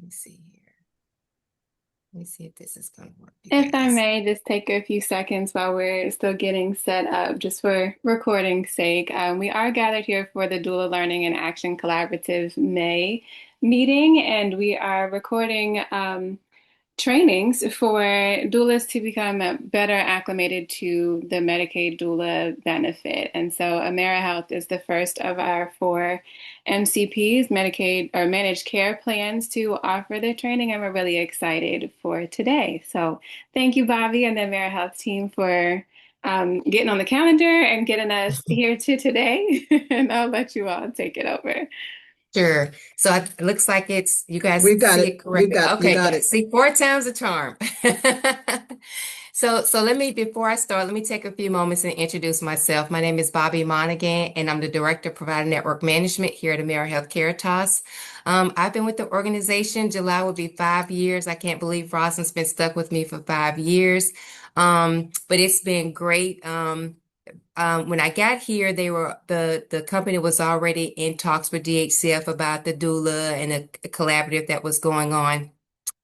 me see here. Let me see if this is going to work, you If I guys. may just take a few seconds while we're still getting set up, just for recording's sake, we are gathered here for the Doula Learning and Action Collaborative May meeting, and we are recording trainings for doulas to become better acclimated to the Medicaid doula benefit. And so AmeriHealth is the first of our four MCPs, Medicaid or managed care plans, to offer the training. And we're really excited for today. So thank you, Bobby, and the AmeriHealth team for getting on the calendar and getting us here to today. And I'll let you all take it over. Sure. So it looks like it's, you guys We've got see it. it correctly. You Okay, got good. it. See, four times a charm. So let me, before I start, let me take a few moments and introduce myself. My name is Bobby Monaghan, and I'm the Director of Provider Network Management here at AmeriHealth Caritas. I've been with the organization. July will be 5 years. I can't believe Rosalind's been stuck with me for 5 years. But it's been great. When I got here, the company was already in talks with DHCF about the doula and a collaborative that was going on.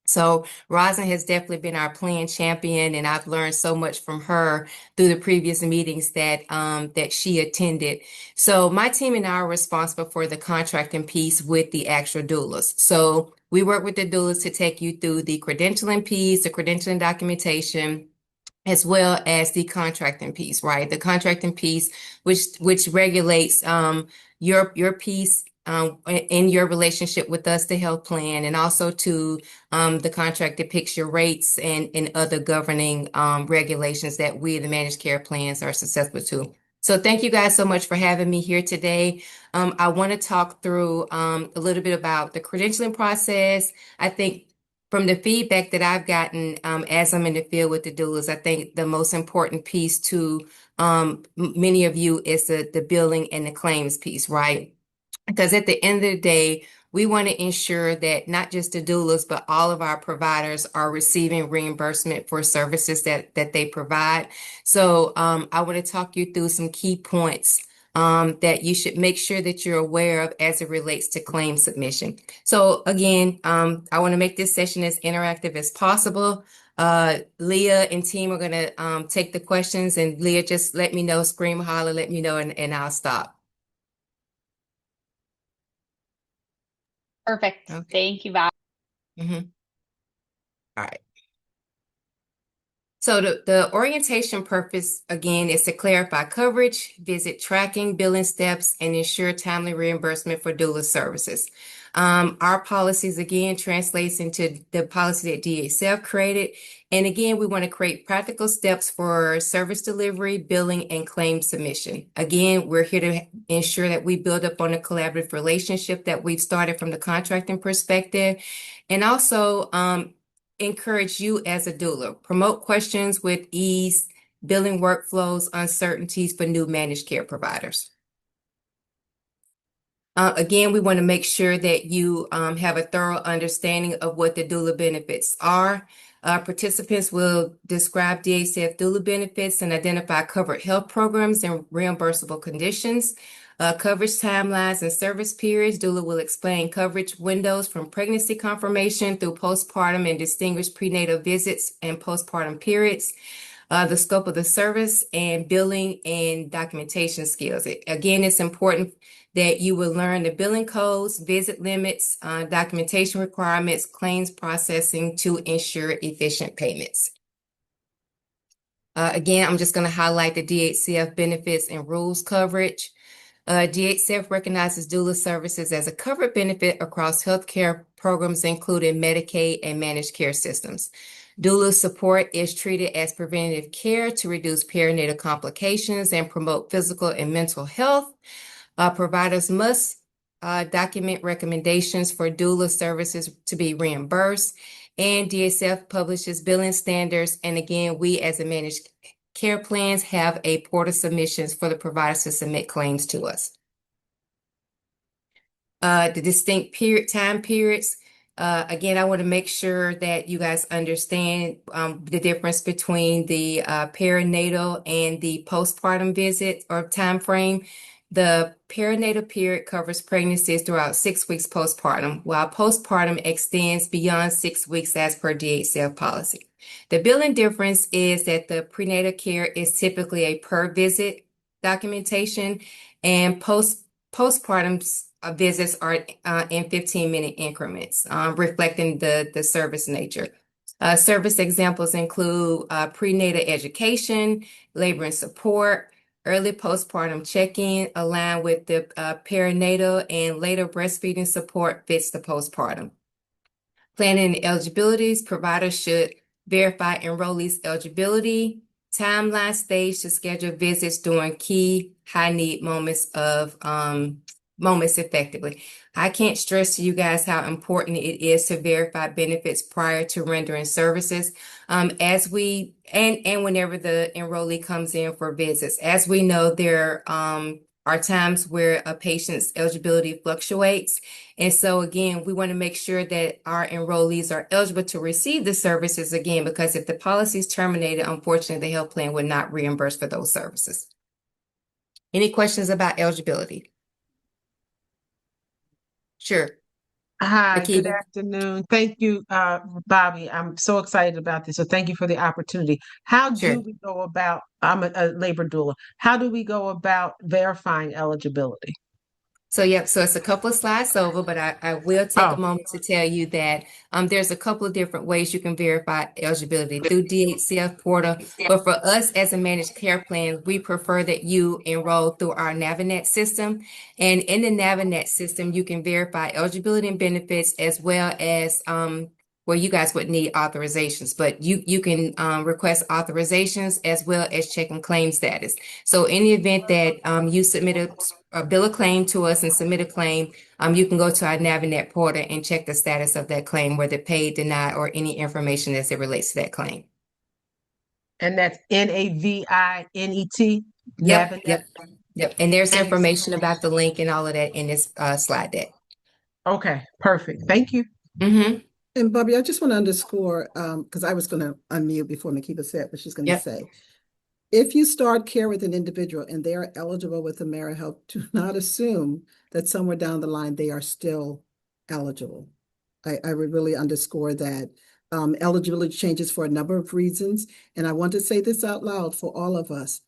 So Rosin has definitely been our plan champion, and I've learned so much from her through the previous meetings that she attended. So my team and I are responsible for the contracting piece with the actual doulas. So we work with the doulas to take you through the credentialing piece, the credentialing documentation, as well as the contracting piece, right? The contracting piece, which regulates your piece in your relationship with us, the health plan, and also to the contract depicts your rates and other governing regulations that we, the managed care plans, are susceptible to. So thank you guys so much for having me here today. I want to talk through a little bit about the credentialing process. I think from the feedback that I've gotten as I'm in the field with the doulas, I think the most important piece to many of you is the billing and the claims piece, right? Because at the end of the day, we want to ensure that not just the doulas, but all of our providers are receiving reimbursement for services that they provide. So I want to talk you through some key points that you should make sure that you're aware of as it relates to claim submission. So again, I want to make this session as interactive as possible. Leah and team are going to take the questions, and Leah, just let me know, scream, holler, let me know, and I'll stop. Perfect. Okay. Thank you, Bob. Mhm. All right. So the orientation purpose, again, is to clarify coverage, visit tracking, billing steps, and ensure timely reimbursement for doula services. Our policies, again, translates into the policy that DHCF created. And again, we want to create practical steps for service delivery, billing, and claim submission. Again, we're here to ensure that we build up on a collaborative relationship that we've started from the contracting perspective. And also, encourage you as a doula. Promote questions with ease, billing workflows, uncertainties for new managed care providers. Again, we want to make sure that you have a thorough understanding of what the doula benefits are. Participants will describe DHCF doula benefits and identify covered health programs and reimbursable conditions. Coverage timelines and service periods. Doula will explain coverage windows from pregnancy confirmation through postpartum and distinguish prenatal visits and postpartum periods. The scope of the service and billing and documentation skills. Again, it's important that you will learn the billing codes, visit limits, documentation requirements, claims processing to ensure efficient payments. Again, I'm just going to highlight the DHCF benefits and rules coverage. DHCF recognizes doula services as a covered benefit across healthcare programs, including Medicaid and managed care systems. Doula support is treated as preventative care to reduce perinatal complications and promote physical and mental health. Providers must document recommendations for doula services to be reimbursed, and DSF publishes billing standards. And again, we as a managed care plans have a portal submissions for the providers to submit claims to us. The distinct time periods. Again, I want to make sure that you guys understand the difference between the perinatal and the postpartum visit or time frame. The perinatal period covers pregnancies throughout 6 weeks postpartum, while postpartum extends beyond 6 weeks as per DHCF policy. The billing difference is that the prenatal care is typically a per visit documentation, and postpartum visits are in 15-minute increments, reflecting the service nature. Service examples include prenatal education, labor and support, early postpartum check-in aligned with the perinatal, and later breastfeeding support fits the postpartum. Planning and eligibilities, providers should verify enrollees' eligibility, timeline stage to schedule visits during key high-need moments effectively. I can't stress to you guys how important it is to verify benefits prior to rendering services. As we and whenever the enrollee comes in for visits, as we know, there are times where a patient's eligibility fluctuates. And so again, we want to make sure that our enrollees are eligible to receive the services again, because if the policy is terminated, unfortunately, the health plan would not reimburse for those services. Any questions about eligibility? Sure. Hi, good Akita. afternoon. Thank you, Bobby. I'm so excited about this. So thank you for the opportunity. How Sure. do we go about, I'm a labor doula. How do we go about verifying eligibility? So, yep, so it's a couple of slides over, but I will take a Oh, moment to tell you that there's a couple of different ways you can verify eligibility through DHCF portal. But for us as a managed care plan, we prefer that you enroll through our Navinet system. And in the Navinet system, you can verify eligibility and benefits, as well as well, you guys would need authorizations, but you can request authorizations as well as checking claim status. So in the event that you submit a bill of claim to us and submit a claim, you can go to our Navinet portal and check the status of that claim, whether paid, denied, or any information as it relates to that claim. and that's Navinet, Yep, Navinet. yep, yep. And there's And information about the link and all of that in this slide deck. okay, perfect. Thank you. Mm-hmm. And Bobby, I just want to underscore, because I was going to unmute before Nakiba said what she's going to Yep. say. If you start care with an individual and they are eligible with AmeriHealth, do not assume that somewhere down the line they are still eligible. I would really underscore that. Eligibility changes for a number of reasons, and I want to say this out loud for all of us.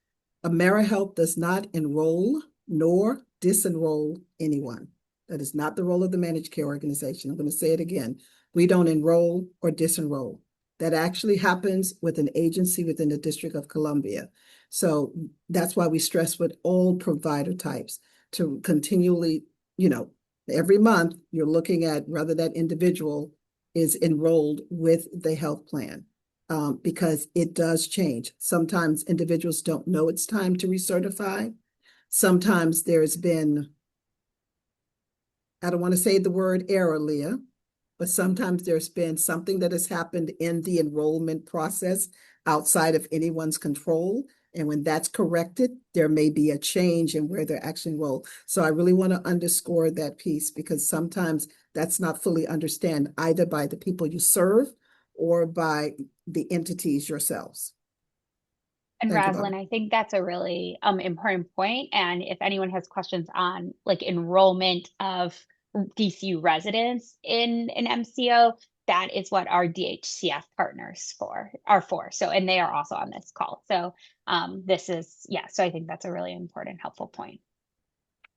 AmeriHealth does not enroll nor disenroll anyone. That is not the role of the managed care organization. I'm going to say it again. We don't enroll or disenroll. That actually happens with an agency within the District of Columbia. So that's why we stress with all provider types to continually, every month you're looking at whether that individual is enrolled with the health plan, because it does change. Sometimes individuals don't know it's time to recertify. Sometimes there's been, I don't want to say the word error, Leah, but sometimes there's been something that has happened in the enrollment process outside of anyone's control. And when that's corrected, there may be a change in where they're actually enrolled. So I really want to underscore that piece, because sometimes that's not fully understood either by the people you serve or by the entities yourselves. And Thank you, Roslyn, Bob. I think that's a really important point. And if anyone has questions on like enrollment of DC residents in an MCO, that is what our DHCF partners are for. So, and they are also on this call. So this is, so I think that's a really important, helpful point.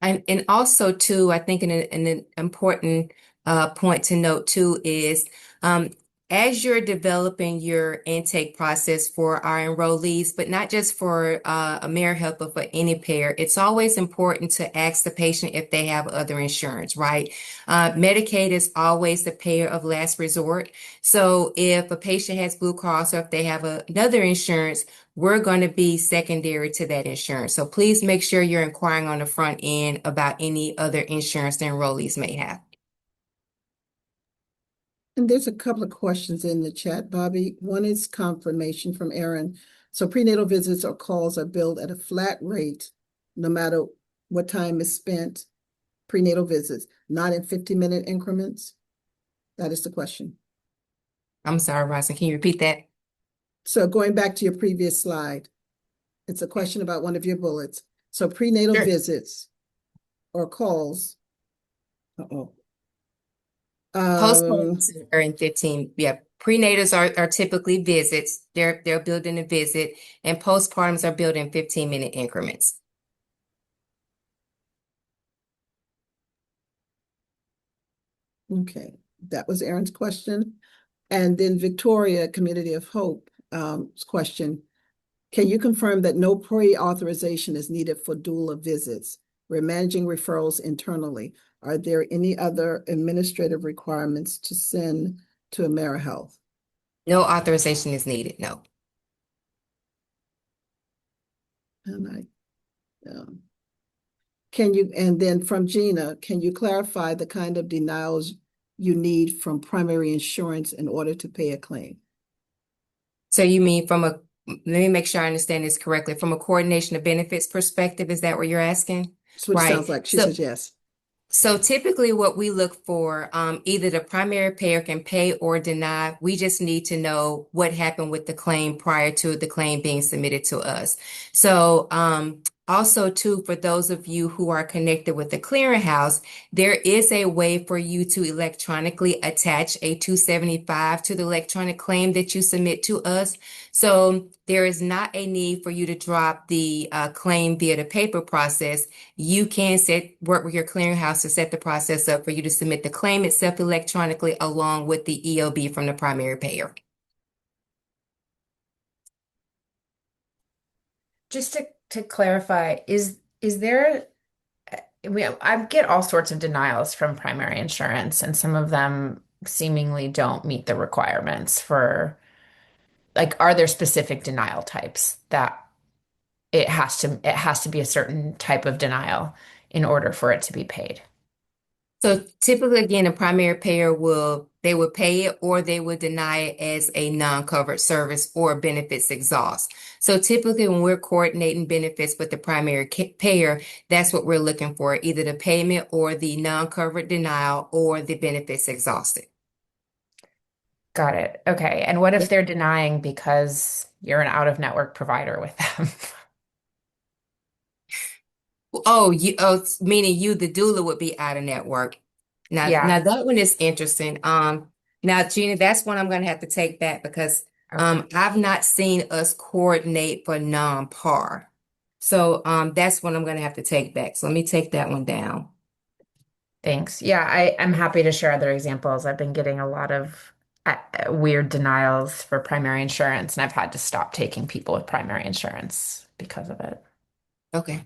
And also too, I think an important point to note too is as you're developing your intake process for our enrollees, but not just for AmeriHealth, but for any payer, it's always important to ask the patient if they have other insurance, right? Medicaid is always the payer of last resort. So if a patient has Blue Cross or if they have another insurance, we're going to be secondary to that insurance. So please make sure you're inquiring on the front end about any other insurance the enrollees may have. And there's a couple of questions in the chat, Bobby. One is confirmation from Aaron. So prenatal visits or calls are billed at a flat rate, no matter what time is spent, prenatal visits, not in 50-minute increments? That is the question. I'm sorry, Rosin, can you repeat that? So going back to your previous slide, it's a question about one of your bullets. So prenatal Sure. visits or calls. Uh-oh. Postpartums are in 15. Yeah. Prenatals are typically visits. They're billed in a visit, and postpartums are billed in 15-minute increments. Okay, that was Aaron's question. And then Victoria, Community of Hope, question. Can you confirm that no pre-authorization is needed for doula visits? We're managing referrals internally. Are there any other administrative requirements to send to AmeriHealth? No authorization is needed. No. And and then from Gina, can you clarify the kind of denials you need from primary insurance in order to pay a claim? So you mean let me make sure I understand this correctly. From a coordination of benefits perspective, is that what you're asking? That's what it Right. sounds like. She says yes. So typically what we look for, either the primary payer can pay or deny. We just need to know what happened with the claim prior to the claim being submitted to us. So, also too, for those of you who are connected with the clearinghouse, there is a way for you to electronically attach a 275 to the electronic claim that you submit to us. So there is not a need for you to drop the claim via the paper process. You can work with your clearinghouse to set the process up for you to submit the claim itself electronically along with the EOB from the primary payer. Just to clarify, is there I get all sorts of denials from primary insurance, and some of them seemingly don't meet the requirements for, like, are there specific denial types that it has to be a certain type of denial in order for it to be paid? So typically, again, a primary payer they will pay it or they will deny it as a non-covered service or benefits exhaust. So typically, when we're coordinating benefits with the primary payer, that's what we're looking for, either the payment or the non-covered denial or the benefits exhausted. Got it. Okay. And what if they're denying because you're an out-of-network provider with them? Oh, meaning you, the doula, would be out of network. Now Yeah. that one is interesting. Now, Gina, that's one I'm going to have to take back because Okay. I've not seen us coordinate for non-par. So that's one I'm going to have to take back. So let me take that one down. Thanks. Yeah, I'm happy to share other examples. I've been getting a lot of weird denials for primary insurance, and I've had to stop taking people with primary insurance because of it. Okay.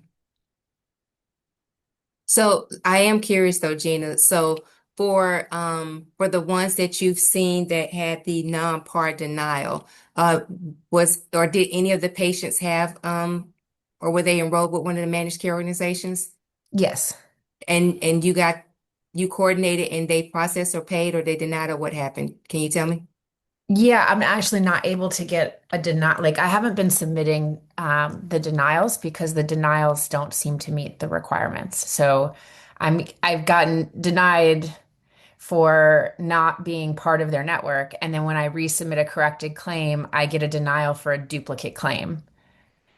So I am curious though, Gina. So for the ones that you've seen that had the non-par denial, did any of the patients have or were they enrolled with one of the managed care organizations? Yes. And you coordinated and they processed or paid or they denied or what happened? Can you tell me? Yeah, I'm actually not able to get a denial. Like, I haven't been submitting the denials because the denials don't seem to meet the requirements. So I've gotten denied for not being part of their network. And then when I resubmit a corrected claim, I get a denial for a duplicate claim.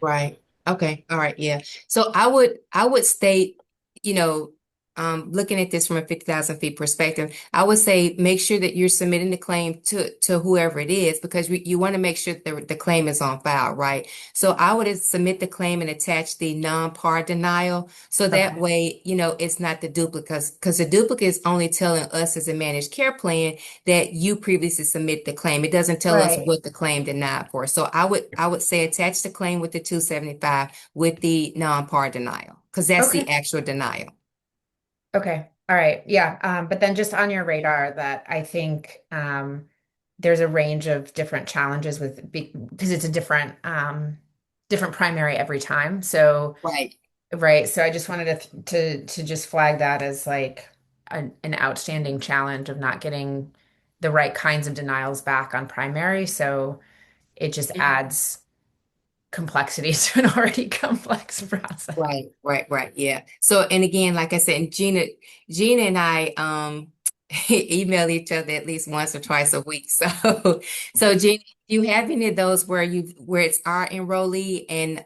Right. Okay. All right. Yeah. So I would state, you know, looking at this from a 50,000 feet perspective, I would say make sure that you're submitting the claim to whoever it is because you want to make sure that the claim is on file, right? So I would submit the claim and attach the non-par denial. So that Okay. way, it's not the duplicate because the duplicate is only telling us as a managed care plan that you previously submit the claim. It doesn't tell us Right. what the claim denied for. So I would say attach the claim with the 275 with the non-par denial because that's the Okay. actual denial. Okay. All right. Yeah. But then just on your radar that I think there's a range of different challenges because it's a different primary every time. So Right. right. So I just wanted to just flag that as like an outstanding challenge of not getting the right kinds of denials back on primary. So it just adds complexity to an already complex process. Right. Yeah. So, and again, like I said, and Gina and I, email each other at least once or twice a week. So Gina, do you have any of those where it's our enrollee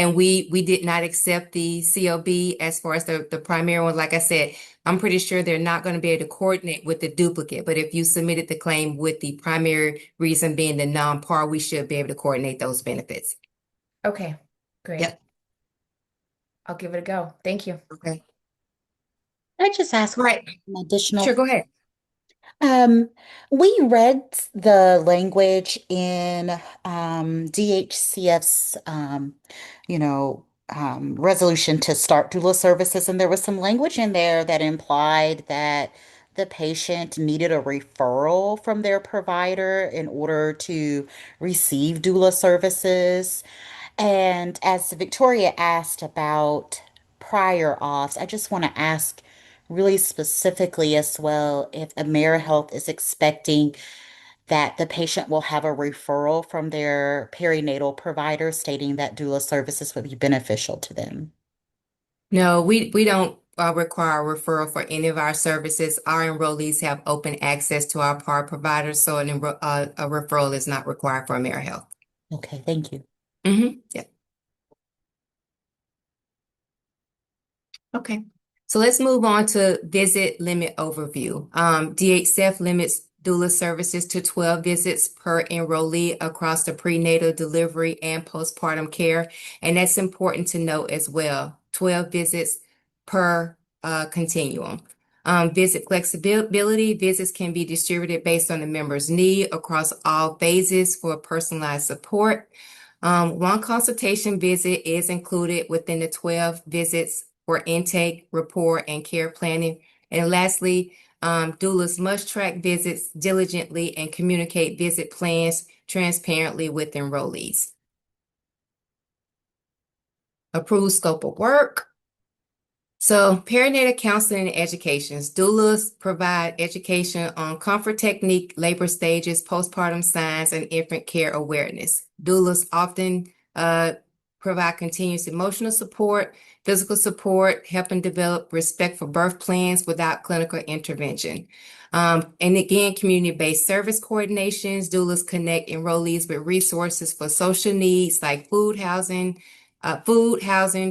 And we did not accept the COB as far as the primary one. Like I said, I'm pretty sure they're not going to be able to coordinate with the duplicate. But if you submitted the claim with the primary reason being the non-par, we should be able to coordinate those benefits. Okay, great. Yep. I'll give it a go. Thank you. Okay. I just ask Right. an additional. Sure, go ahead. Um, we read the language in DHCF's resolution to start doula services, and there was some language in there that implied that the patient needed a referral from their provider in order to receive doula services. And as Victoria asked about prior auths, I just want to ask really specifically as well if AmeriHealth is expecting that the patient will have a referral from their perinatal provider stating that doula services would be beneficial to them. No, we don't require a referral for any of our services. Our enrollees have open access to our PAR providers, so a referral is not required for AmeriHealth. Okay, thank you. Yeah. Okay. So let's move on to visit limit overview. DHCF limits doula services to 12 visits per enrollee across the prenatal, delivery, and postpartum care. And that's important to note as well. 12 visits per continuum. Visit flexibility. Visits can be distributed based on the member's need across all phases for personalized support. One consultation visit is included within the 12 visits for intake, report, and care planning. And lastly, doulas must track visits diligently and communicate visit plans transparently with enrollees. Approved scope of work. So perinatal counseling and education. Doulas provide education on comfort technique, labor stages, postpartum signs, and infant care awareness. Doulas often provide continuous emotional support, physical support, helping develop respect for birth plans without clinical intervention. And again, community-based service coordinations. Doulas connect enrollees with resources for social needs like food, housing,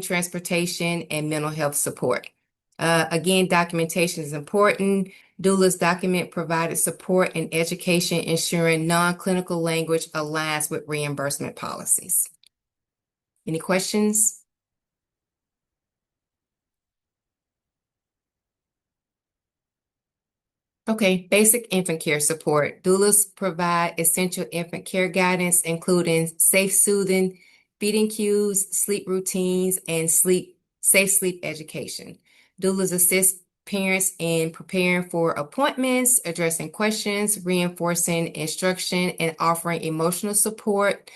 transportation, and mental health support. Again, documentation is important. Doulas document provided support and education, ensuring non-clinical language aligns with reimbursement policies. Any questions? Okay, basic infant care support. Doulas provide essential infant care guidance, including safe soothing, feeding cues, sleep routines, and safe sleep education. Doulas assist parents in preparing for appointments, addressing questions, reinforcing instruction, and offering emotional support.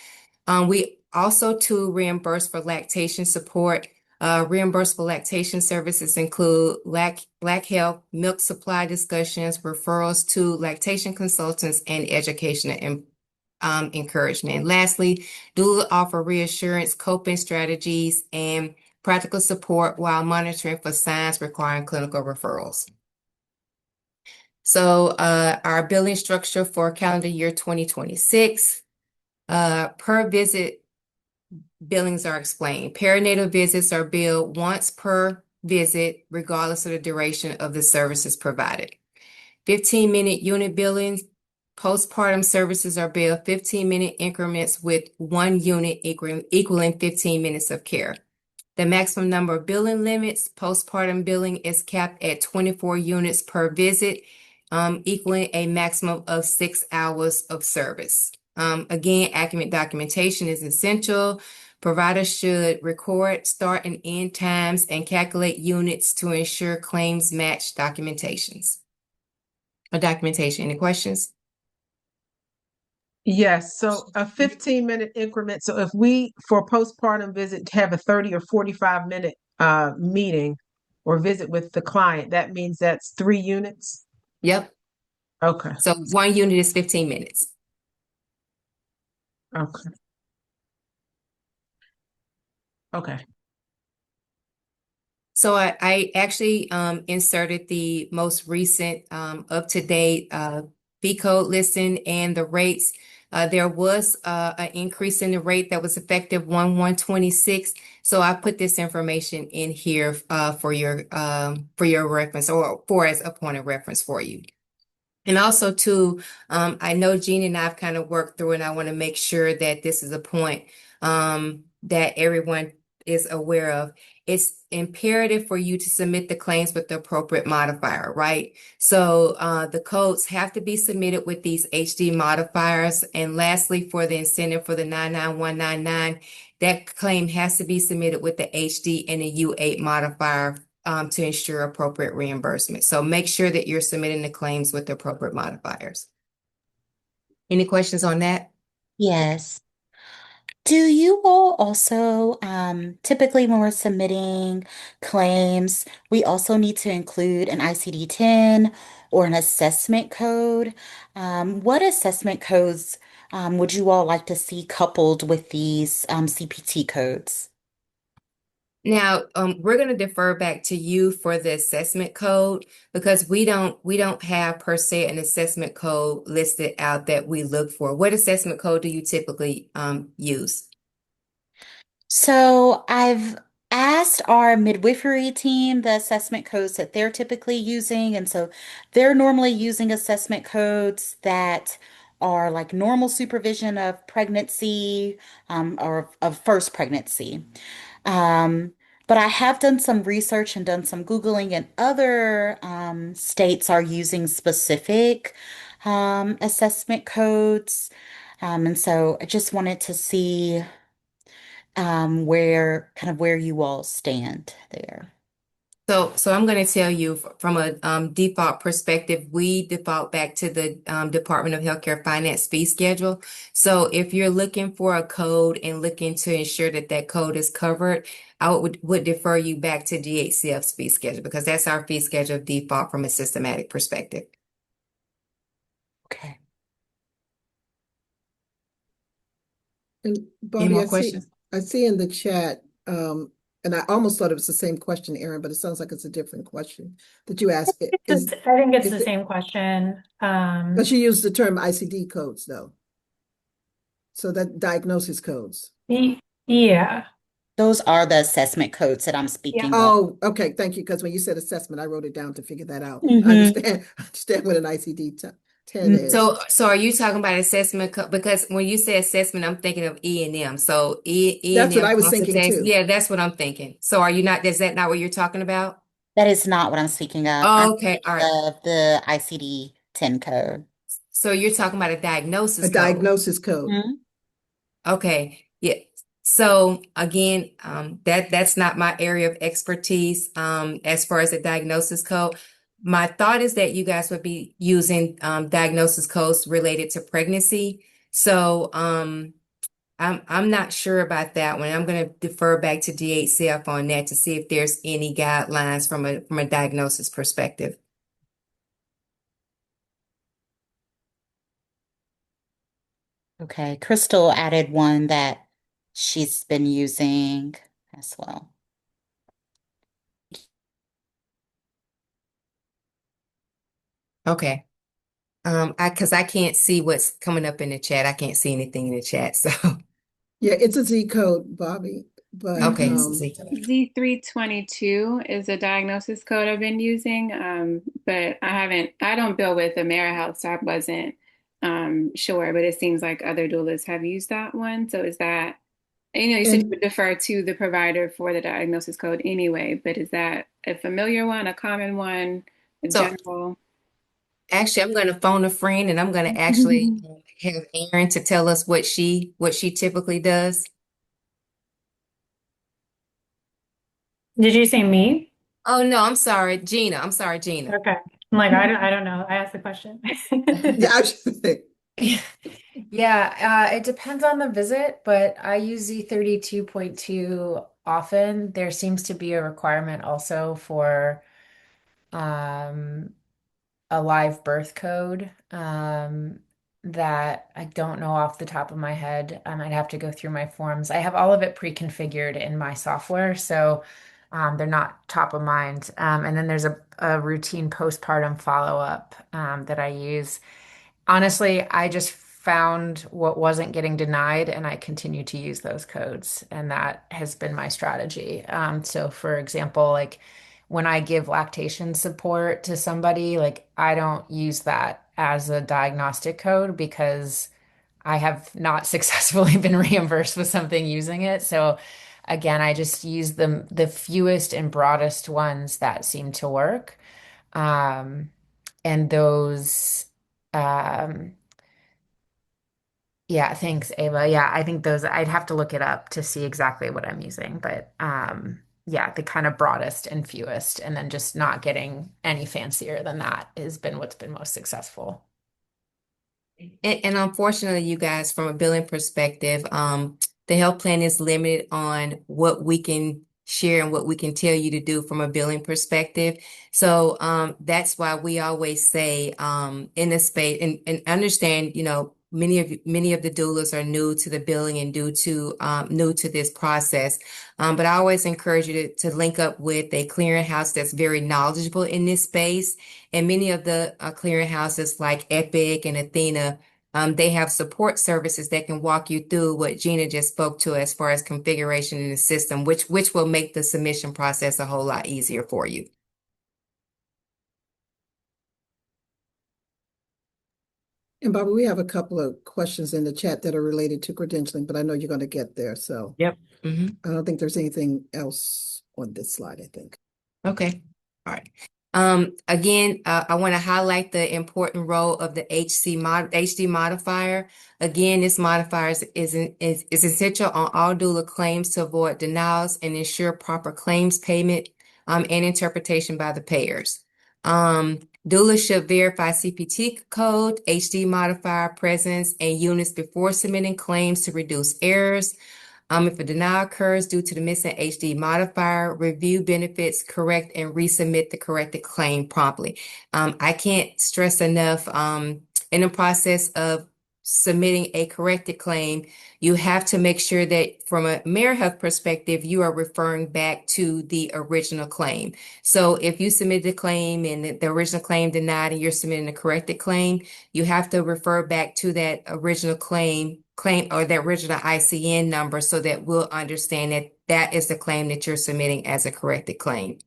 We also reimburse for lactation support. Reimbursable lactation services include LAC health, milk supply discussions, referrals to lactation consultants, and educational encouragement. And lastly, doula offer reassurance, coping strategies, and practical support while monitoring for signs requiring clinical referrals. So our billing structure for calendar year 2026, per visit billings are explained. Perinatal visits are billed once per visit, regardless of the duration of the services provided. 15-minute unit billings. Postpartum services are billed 15-minute increments with 1 unit equaling 15 minutes of care. The maximum number of billing limits, postpartum billing is capped at 24 units per visit, equaling a maximum of 6 hours of service. Again, accurate documentation is essential. Providers should record start and end times and calculate units to ensure claims match documentation. Any questions? Yes, so a 15-minute increment. So if we, for postpartum visit, have a 30 or 45-minute meeting or visit with the client, that means that's 3 units? Yep. Okay. So 1 unit is 15 minutes. Okay. Okay. So I actually inserted the most recent up-to-date fee code listing and the rates. There was an increase in the rate that was effective 1/1/26. So I put this information in here for your reference or for as a point of reference for you. And also too, I know Jean and I've kind of worked through, and I want to make sure that this is a point that everyone is aware of. It's imperative for you to submit the claims with the appropriate modifier, right? So the codes have to be submitted with these HD modifiers. And lastly, for the incentive for the 99199, that claim has to be submitted with the HD and the U8 modifier to ensure appropriate reimbursement. So make sure that you're submitting the claims with the appropriate modifiers. Any questions on that? Yes. Do you all also, typically when we're submitting claims, we also need to include an ICD-10 or an assessment code? What assessment codes, would you all like to see coupled with these, CPT codes? Now, we're going to defer back to you for the assessment code because we don't have per se an assessment code listed out that we look for. What assessment code do you typically use? So I've asked our midwifery team the assessment codes that they're typically using. And so they're normally using assessment codes that are like normal supervision of pregnancy, or of first pregnancy. Um, but I have done some research and done some Googling, and other states are using specific assessment codes. And so I just wanted to see where you all stand there. So I'm going to tell you from a default perspective, we default back to the Department of Healthcare Finance fee schedule. So if you're looking for a code and looking to ensure that that code is covered, I would defer you back to DHCF's fee schedule because that's our fee schedule default from a systematic perspective. Okay. And Any Bobby, more questions? I see in the chat, and I almost thought it was the same question, Aaron, but it sounds like it's a different question that you asked. I think it's Is the it, same question. but you used the term ICD codes though. So that diagnosis codes. Yeah. Those are the assessment codes that I'm Yeah. speaking of. Oh, okay. Thank you. Because when you said assessment, I wrote it down to figure that out. I Mhm. understand what an ICD-10 is. So are you talking about assessment? Because when you say assessment, I'm thinking of E&M. So E and That's what M I was thinking consultation. too. Yeah, that's what I'm thinking. So are you not? Is that not what you're talking about? That is not what I'm speaking of. I'm Oh, okay, all right. thinking of the ICD-10 code. So you're talking about a A diagnosis code. diagnosis code. Mhm. Okay, yeah. So again, that's not my area of expertise as far as the diagnosis code. My thought is that you guys would be using diagnosis codes related to pregnancy. So I'm not sure about that one. I'm going to defer back to DHCF on that to see if there's any guidelines from a diagnosis perspective. Okay. Crystal added one that she's been using as well. Okay. Because I can't see what's coming up in the chat. I can't see anything in the chat. So Yeah, it's a Z code, Bobby. But okay, Z322 is a diagnosis code I've been using, but I don't bill with AmeriHealth, so I wasn't sure, but it seems like other doulas have used that one. So is that, you said you would defer to the provider for the diagnosis code anyway, but is that a familiar one, a common one, a so general? actually, I'm going to phone a friend and I'm going to actually have Erin to tell us what she typically does. Did you say me? Oh no, I'm sorry, Gina. I'm sorry, Gina. Okay. I'm like, I don't know. I asked the question. yeah, I should think. Yeah, it depends on the visit, but I use Z32.2 often. There seems to be a requirement also for um, a live birth code that I don't know off the top of my head. I might have to go through my forms. I have all of it pre-configured in my software, so they're not top of mind. And then there's a routine postpartum follow-up that I use. Honestly, I just found what wasn't getting denied, and I continue to use those codes, and that has been my strategy. So, for example, like when I give lactation support to somebody, like I don't use that as a diagnostic code because I have not successfully been reimbursed with something using it. So again, I just use the fewest and broadest ones that seem to work. Um, and those, um, yeah, thanks, Ava. Yeah, I think those, I'd have to look it up to see exactly what I'm using, but yeah, the kind of broadest and fewest, and then just not getting any fancier than that has been what's been most successful. And unfortunately, you guys, from a billing perspective, the health plan is limited on what we can share and what we can tell you to do from a billing perspective. So that's why we always say in this space and understand, many of the doulas are new to the billing and new to this process. But I always encourage you to link up with a clearinghouse that's very knowledgeable in this space. And many of the clearinghouses like Epic and Athena, they have support services that can walk you through what Gina just spoke to as far as configuration in the system, which will make the submission process a whole lot easier for you. And Bobby, we have a couple of questions in the chat that are related to credentialing, but I know you're going to get there. So Yep. Mm-hmm. I don't think there's anything else on this slide, I think. Okay. All right. Again, I want to highlight the important role of the HD modifier. Again, this modifier is essential on all doula claims to avoid denials and ensure proper claims payment and interpretation by the payers. Doulas should verify CPT code, HD modifier presence, and units before submitting claims to reduce errors. If a denial occurs due to the missing HD modifier, review benefits, correct and resubmit the corrected claim promptly. I can't stress enough, in the process of submitting a corrected claim, you have to make sure that from a AmeriHealth perspective, you are referring back to the original claim. So if you submit the claim and the original claim denied and you're submitting a corrected claim, you have to refer back to that original claim or the original ICN number so that we'll understand that that is the claim that you're submitting as a corrected claim.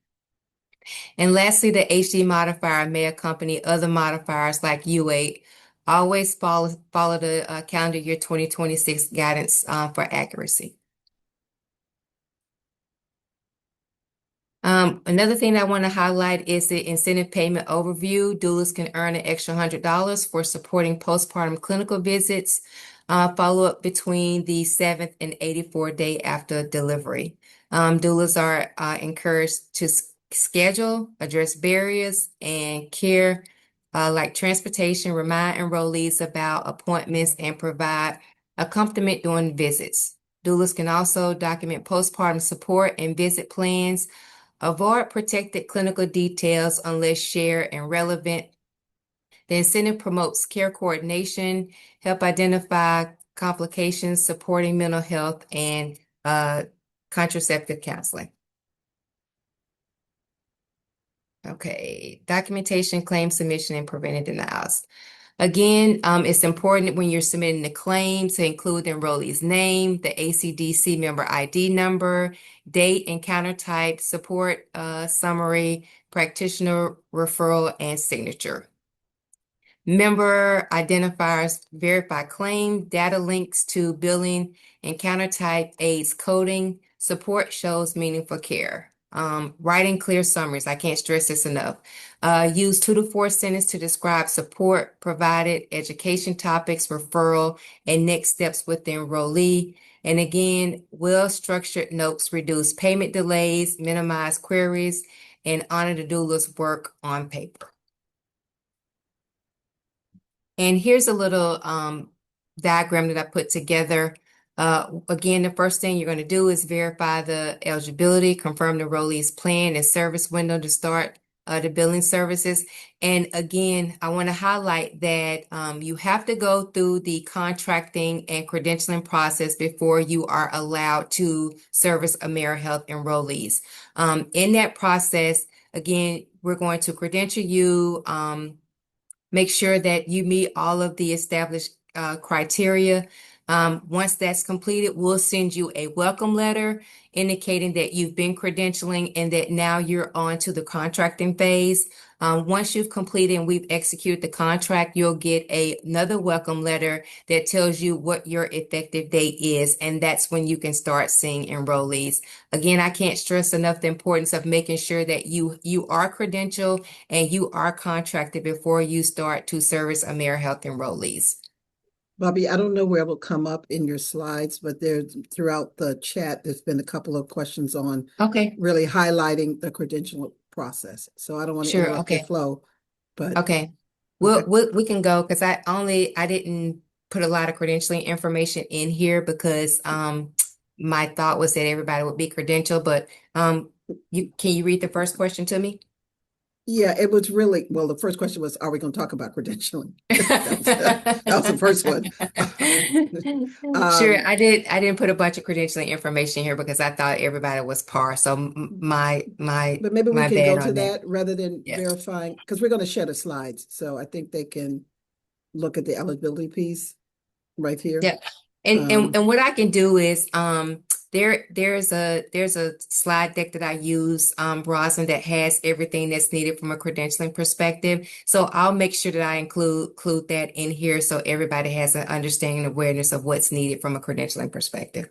And lastly, the HD modifier may accompany other modifiers like U8. Always follow the calendar year 2026 guidance for accuracy. Another thing I want to highlight is the incentive payment overview. Doulas can earn an extra $100 for supporting postpartum clinical visits, follow-up between the 7th and 84th day after delivery. Doulas are encouraged to schedule, address barriers, and care like transportation, remind enrollees about appointments, and provide accompaniment during visits. Doulas can also document postpartum support and visit plans. Avoid protected clinical details unless shared and relevant. The incentive promotes care coordination, help identify complications, supporting mental health, and contraceptive counseling. Okay, documentation, claim submission, and preventing denials. Again, it's important when you're submitting the claim to include the enrollee's name, the ACDC member ID number, date and counter type, support summary, practitioner referral, and signature. Member identifiers verify claim, data links to billing, and counter type aids coding. Support shows meaningful care. Writing clear summaries. I can't stress this enough. Use 2 to 4 sentences to describe support provided, education topics, referral, and next steps with the enrollee. And again, well-structured notes reduce payment delays, minimize queries, and honor the doula's work on paper. And here's a little diagram that I put together. Again, the first thing you're going to do is verify the eligibility, confirm the enrollee's plan and service window to start the billing services. And again, I want to highlight that you have to go through the contracting and credentialing process before you are allowed to service AmeriHealth enrollees. In that process, again, we're going to credential you, make sure that you meet all of the established criteria. Once that's completed, we'll send you a welcome letter indicating that you've been credentialing and that now you're on to the contracting phase. Once you've completed and we've executed the contract, you'll get another welcome letter that tells you what your effective date is, and that's when you can start seeing enrollees. Again, I can't stress enough the importance of making sure that you are credentialed and you are contracted before you start to service AmeriHealth enrollees. Bobby, I don't know where it will come up in your slides, but there's throughout the chat, there's been a couple of questions on Okay, really highlighting the credential process. So I don't want to sure. interrupt your Okay, flow, but okay. okay. We can go because I didn't put a lot of credentialing information in here because my thought was that everybody would be credentialed, but can you read the first question to me? Yeah, it was really, well, the first question was, are we going to talk about credentialing? That was the first one. Sure, Um, I didn't put a bunch of credentialing information here because I thought everybody was par. So but maybe we my can bad go to on that. that rather than Yeah. verifying, because we're going to share the slides. So I think they can look at the eligibility piece right here. Yeah. And what I can do is there's a slide deck that I use, Roslyn, that has everything that's needed from a credentialing perspective. So I'll make sure that I include that in here so everybody has an understanding and awareness of what's needed from a credentialing perspective.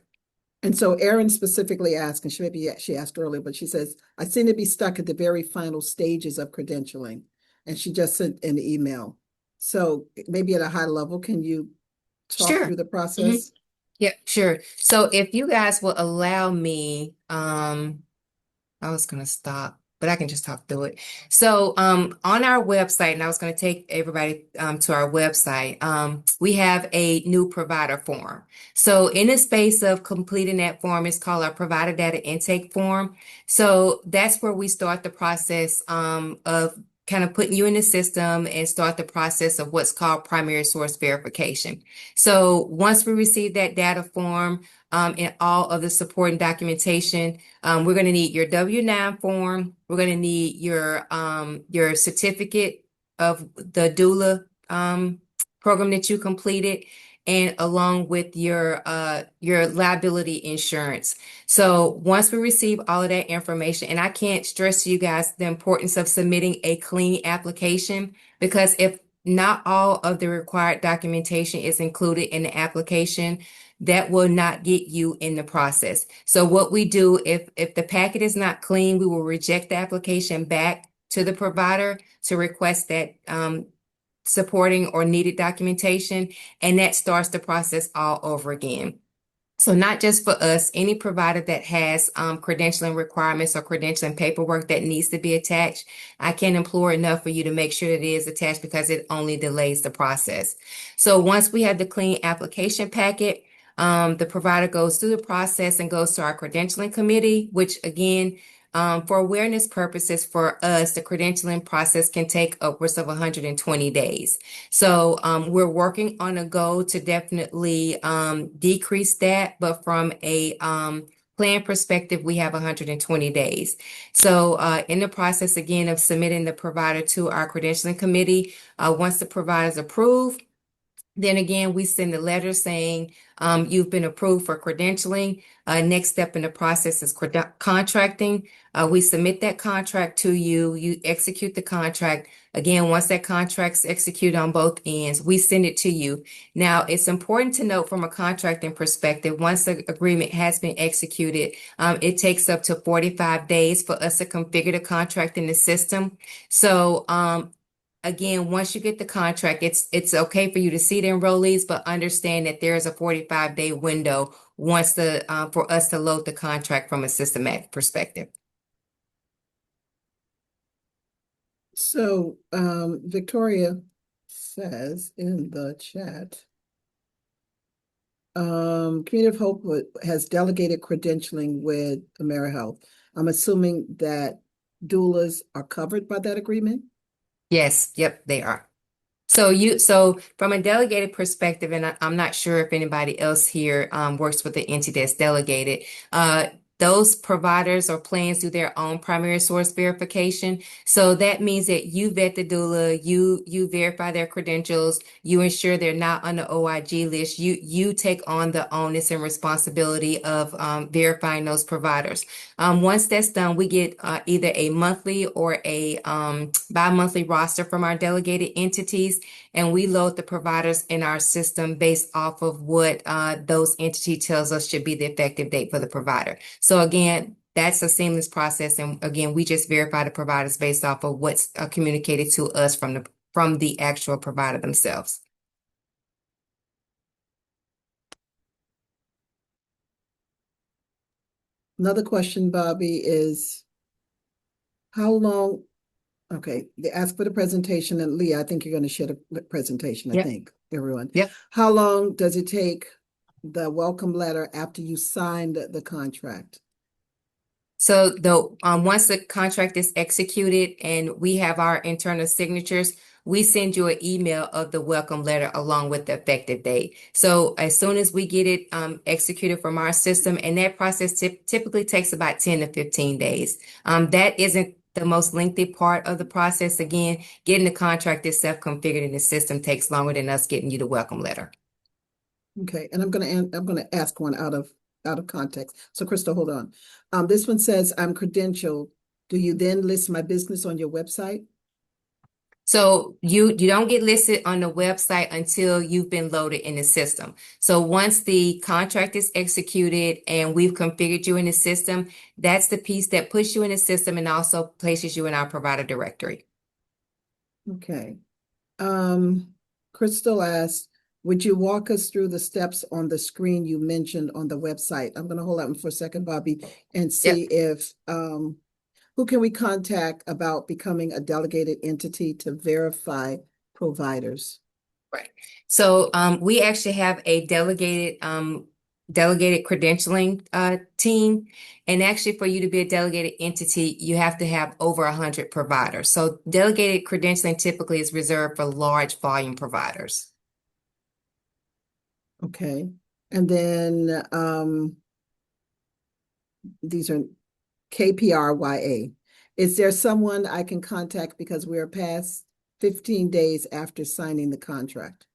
And so Erin specifically asked, and she asked earlier, but she says, I seem to be stuck at the very final stages of credentialing. And she just sent an email. So maybe at a high level, can you talk Sure. through the Mhm. process? Yeah, sure. So if you guys will allow me, I was going to stop, but I can just talk through it. So, on our website, and I was going to take everybody to our website, we have a new provider form. So, in the space of completing that form, it's called our provider data intake form. So, that's where we start the process of kind of putting you in the system and start the process of what's called primary source verification. So, once we receive that data form, and all of the supporting documentation, we're going to need your W-9 form. We're going to need your certificate of the doula program that you completed, and along with your liability insurance. So once we receive all of that information, and I can't stress to you guys the importance of submitting a clean application, because if not all of the required documentation is included in the application, that will not get you in the process. So what we do, if the packet is not clean, we will reject the application back to the provider to request that supporting or needed documentation, and that starts the process all over again. So not just for us, any provider that has credentialing requirements or credentialing paperwork that needs to be attached, I can't implore enough for you to make sure that it is attached because it only delays the process. So once we have the clean application packet, the provider goes through the process and goes to our credentialing committee, which again, for awareness purposes for us, the credentialing process can take upwards of 120 days. So we're working on a goal to definitely decrease that, but from a plan perspective, we have 120 days. So in the process, again, of submitting the provider to our credentialing committee, once the provider is approved, then again, we send a letter saying you've been approved for credentialing. Next step in the process is contracting. We submit that contract to you. You execute the contract. Again, once that contract's executed on both ends, we send it to you. Now, it's important to note from a contracting perspective, once the agreement has been executed, it takes up to 45 days for us to configure the contract in the system. So, again, once you get the contract, it's okay for you to see the enrollees, but understand that there is a 45-day window once for us to load the contract from a systematic perspective. So Victoria says in the chat, Community of Hope has delegated credentialing with AmeriHealth. I'm assuming that doulas are covered by that agreement? Yes, yep, they are. So from a delegated perspective, and I'm not sure if anybody else here works with the entity that's delegated. those providers or plans do their own primary source verification. So that means that you vet the doula, you verify their credentials, you ensure they're not on the OIG list. You take on the onus and responsibility of verifying those providers. Once that's done, we get either a monthly or a bi-monthly roster from our delegated entities, and we load the providers in our system based off of what those entity tells us should be the effective date for the provider. So again, that's a seamless process. And again, we just verify the providers based off of what's communicated to us from the actual provider themselves. Another question, Bobby, is how long, okay, they asked for the presentation, and Leah, I think you're going to share the presentation, I Yep. think, everyone. Yep. How long does it take the welcome letter after you signed the contract? So once the contract is executed and we have our internal signatures, we send you an email of the welcome letter along with the effective date. So as soon as we get it executed from our system, and that process typically takes about 10 to 15 days. That isn't the most lengthy part of the process. Again, getting the contract itself configured in the system takes longer than us getting you the welcome letter. Okay, and I'm gonna ask one out of context. So Crystal, hold on. This one says I'm credentialed. Do you then list my business on your website? So you don't get listed on the website until you've been loaded in the system. So once the contract is executed and we've configured you in the system, that's the piece that puts you in the system and also places you in our provider directory. Okay. Crystal asked, would you walk us through the steps on the screen you mentioned on the website? I'm going to hold on for a second, Bobby, and see if who can we contact about becoming a delegated entity to verify providers? Right. So we actually have a delegated credentialing team. And actually, for you to be a delegated entity, you have to have over 100 providers. So delegated credentialing typically is reserved for large volume providers. Okay. And then these are KPRYA. Is there someone I can contact because we're past 15 days after signing the contract?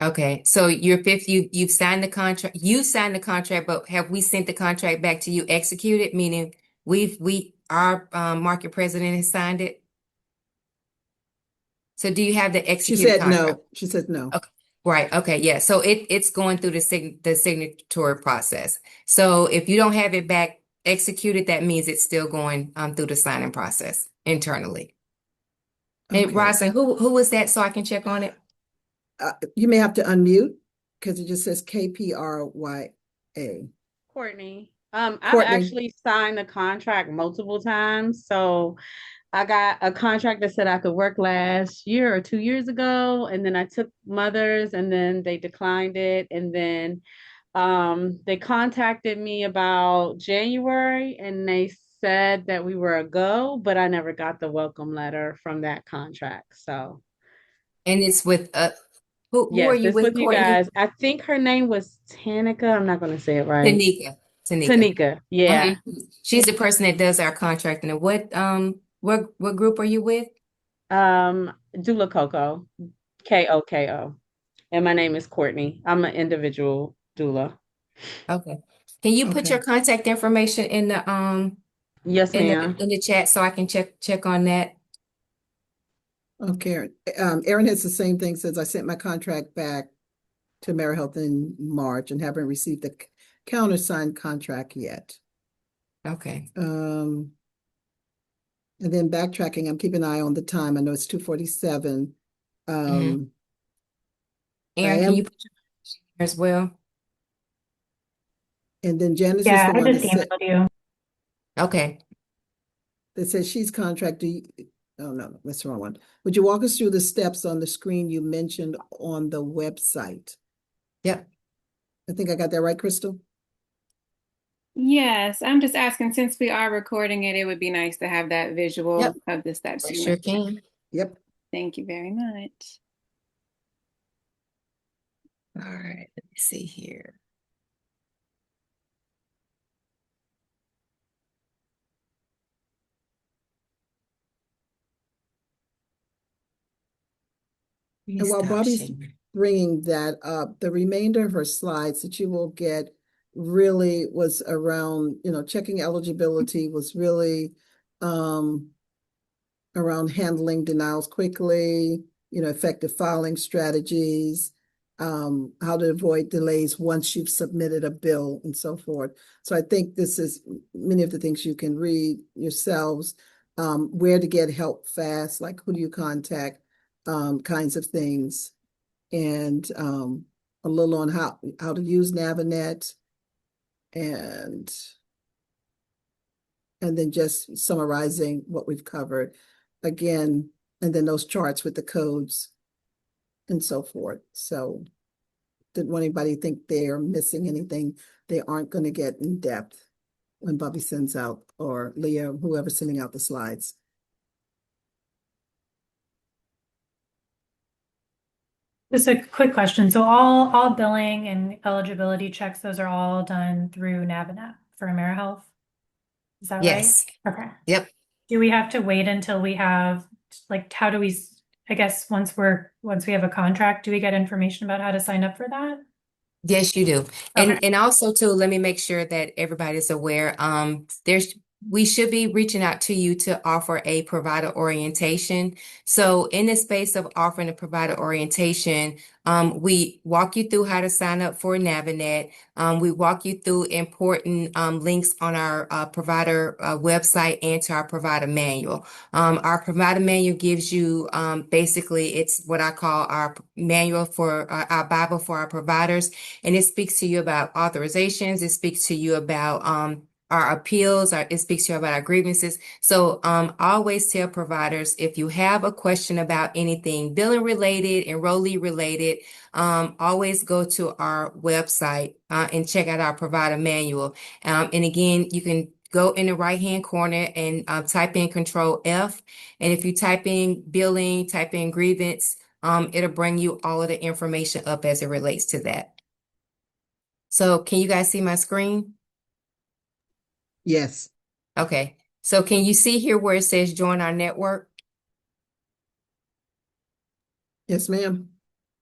Okay, so you've signed the contract. You signed the contract, but have we sent the contract back to you executed? Meaning our market president has signed it. So do you have the She executed said contract? no. She said no. Okay. Right. Okay. Yeah. So it's going through the signatory process. So if you don't have it back executed, that means it's still going through the signing process internally. And Okay. Roslyn, who was that so I can check on it? You may have to unmute because it just says KPRYA. Courtney. I've Courtney. actually signed the contract multiple times. So I got a contract that said I could work last year or 2 years ago, and then I took Mother's, and then they declined it, and then they contacted me about January, and they said that we were a go, but I never got the welcome letter from that contract. So And it's with who are yes, you it's with, with you Courtney? guys. I think her name was Tanika. I'm not going to say it right. Tanika. Tanika. Yeah. She's the person that does our contracting. And what group are you with? Doula Coco, KOKO. And my name is Courtney. I'm an individual doula. Okay. Can you put Okay. your contact information in the Yes, ma'am. in the chat so I can check on that? Okay. Erin has the same thing, says I sent my contract back to AmeriHealth in March and haven't received the countersigned contract yet. Okay. And then backtracking, I'm keeping an eye on the time. I know it's 2:47. Aaron, I can am, you put your as well? and then Janice is Yeah, the I one just that said emailed you. Okay. she's contracted. Oh no, that's the wrong one. Would you walk us through the steps on the screen you mentioned on the website? Yep. I think I got that right, Crystal? Yes, I'm just asking, since we are recording it, it would be nice to have that visual Yep. of the steps We you sure mentioned. can. Yep. Thank you very much. All right. Let me see here. And while Bobby's bringing that up, the remainder of her slides that you will get really was around, checking eligibility, was really around handling denials quickly, effective filing strategies, how to avoid delays once you've submitted a bill and so forth. So I think this is many of the things you can read yourselves, where to get help fast, like who do you contact, kinds of things, and a little on how to use Navinet, and then just summarizing what we've covered again, and then those charts with the codes and so forth. So didn't want anybody to think they're missing anything. They aren't going to get in depth when Bobby sends out, or Leah, whoever's sending out the slides. Just a quick question. So all billing and eligibility checks, those are all done through Navinet for AmeriHealth? Is that right? Yes. Okay. Yep. Do we have to wait until we have, like, how do we, I guess once we have a contract, do we get information about how to sign up for that? Yes, you do. Okay. And also too, let me make sure that everybody's aware. We should be reaching out to you to offer a provider orientation. So in the space of offering a provider orientation, we walk you through how to sign up for Navinet. We walk you through important links on our provider website and to our provider manual. Our provider manual gives you basically, it's what I call our manual for our Bible for our providers. And it speaks to you about authorizations. It speaks to you about our appeals, it speaks to you about our grievances. So I always tell providers, if you have a question about anything billing related, enrollee related, always go to our website and check out our provider manual. And again, you can go in the right-hand corner and type in Control F. And if you type in billing, type in grievance, it'll bring you all of the information up as it relates to that. So can you guys see my screen? Yes. Okay. So can you see here where it says join our network? Yes, ma'am.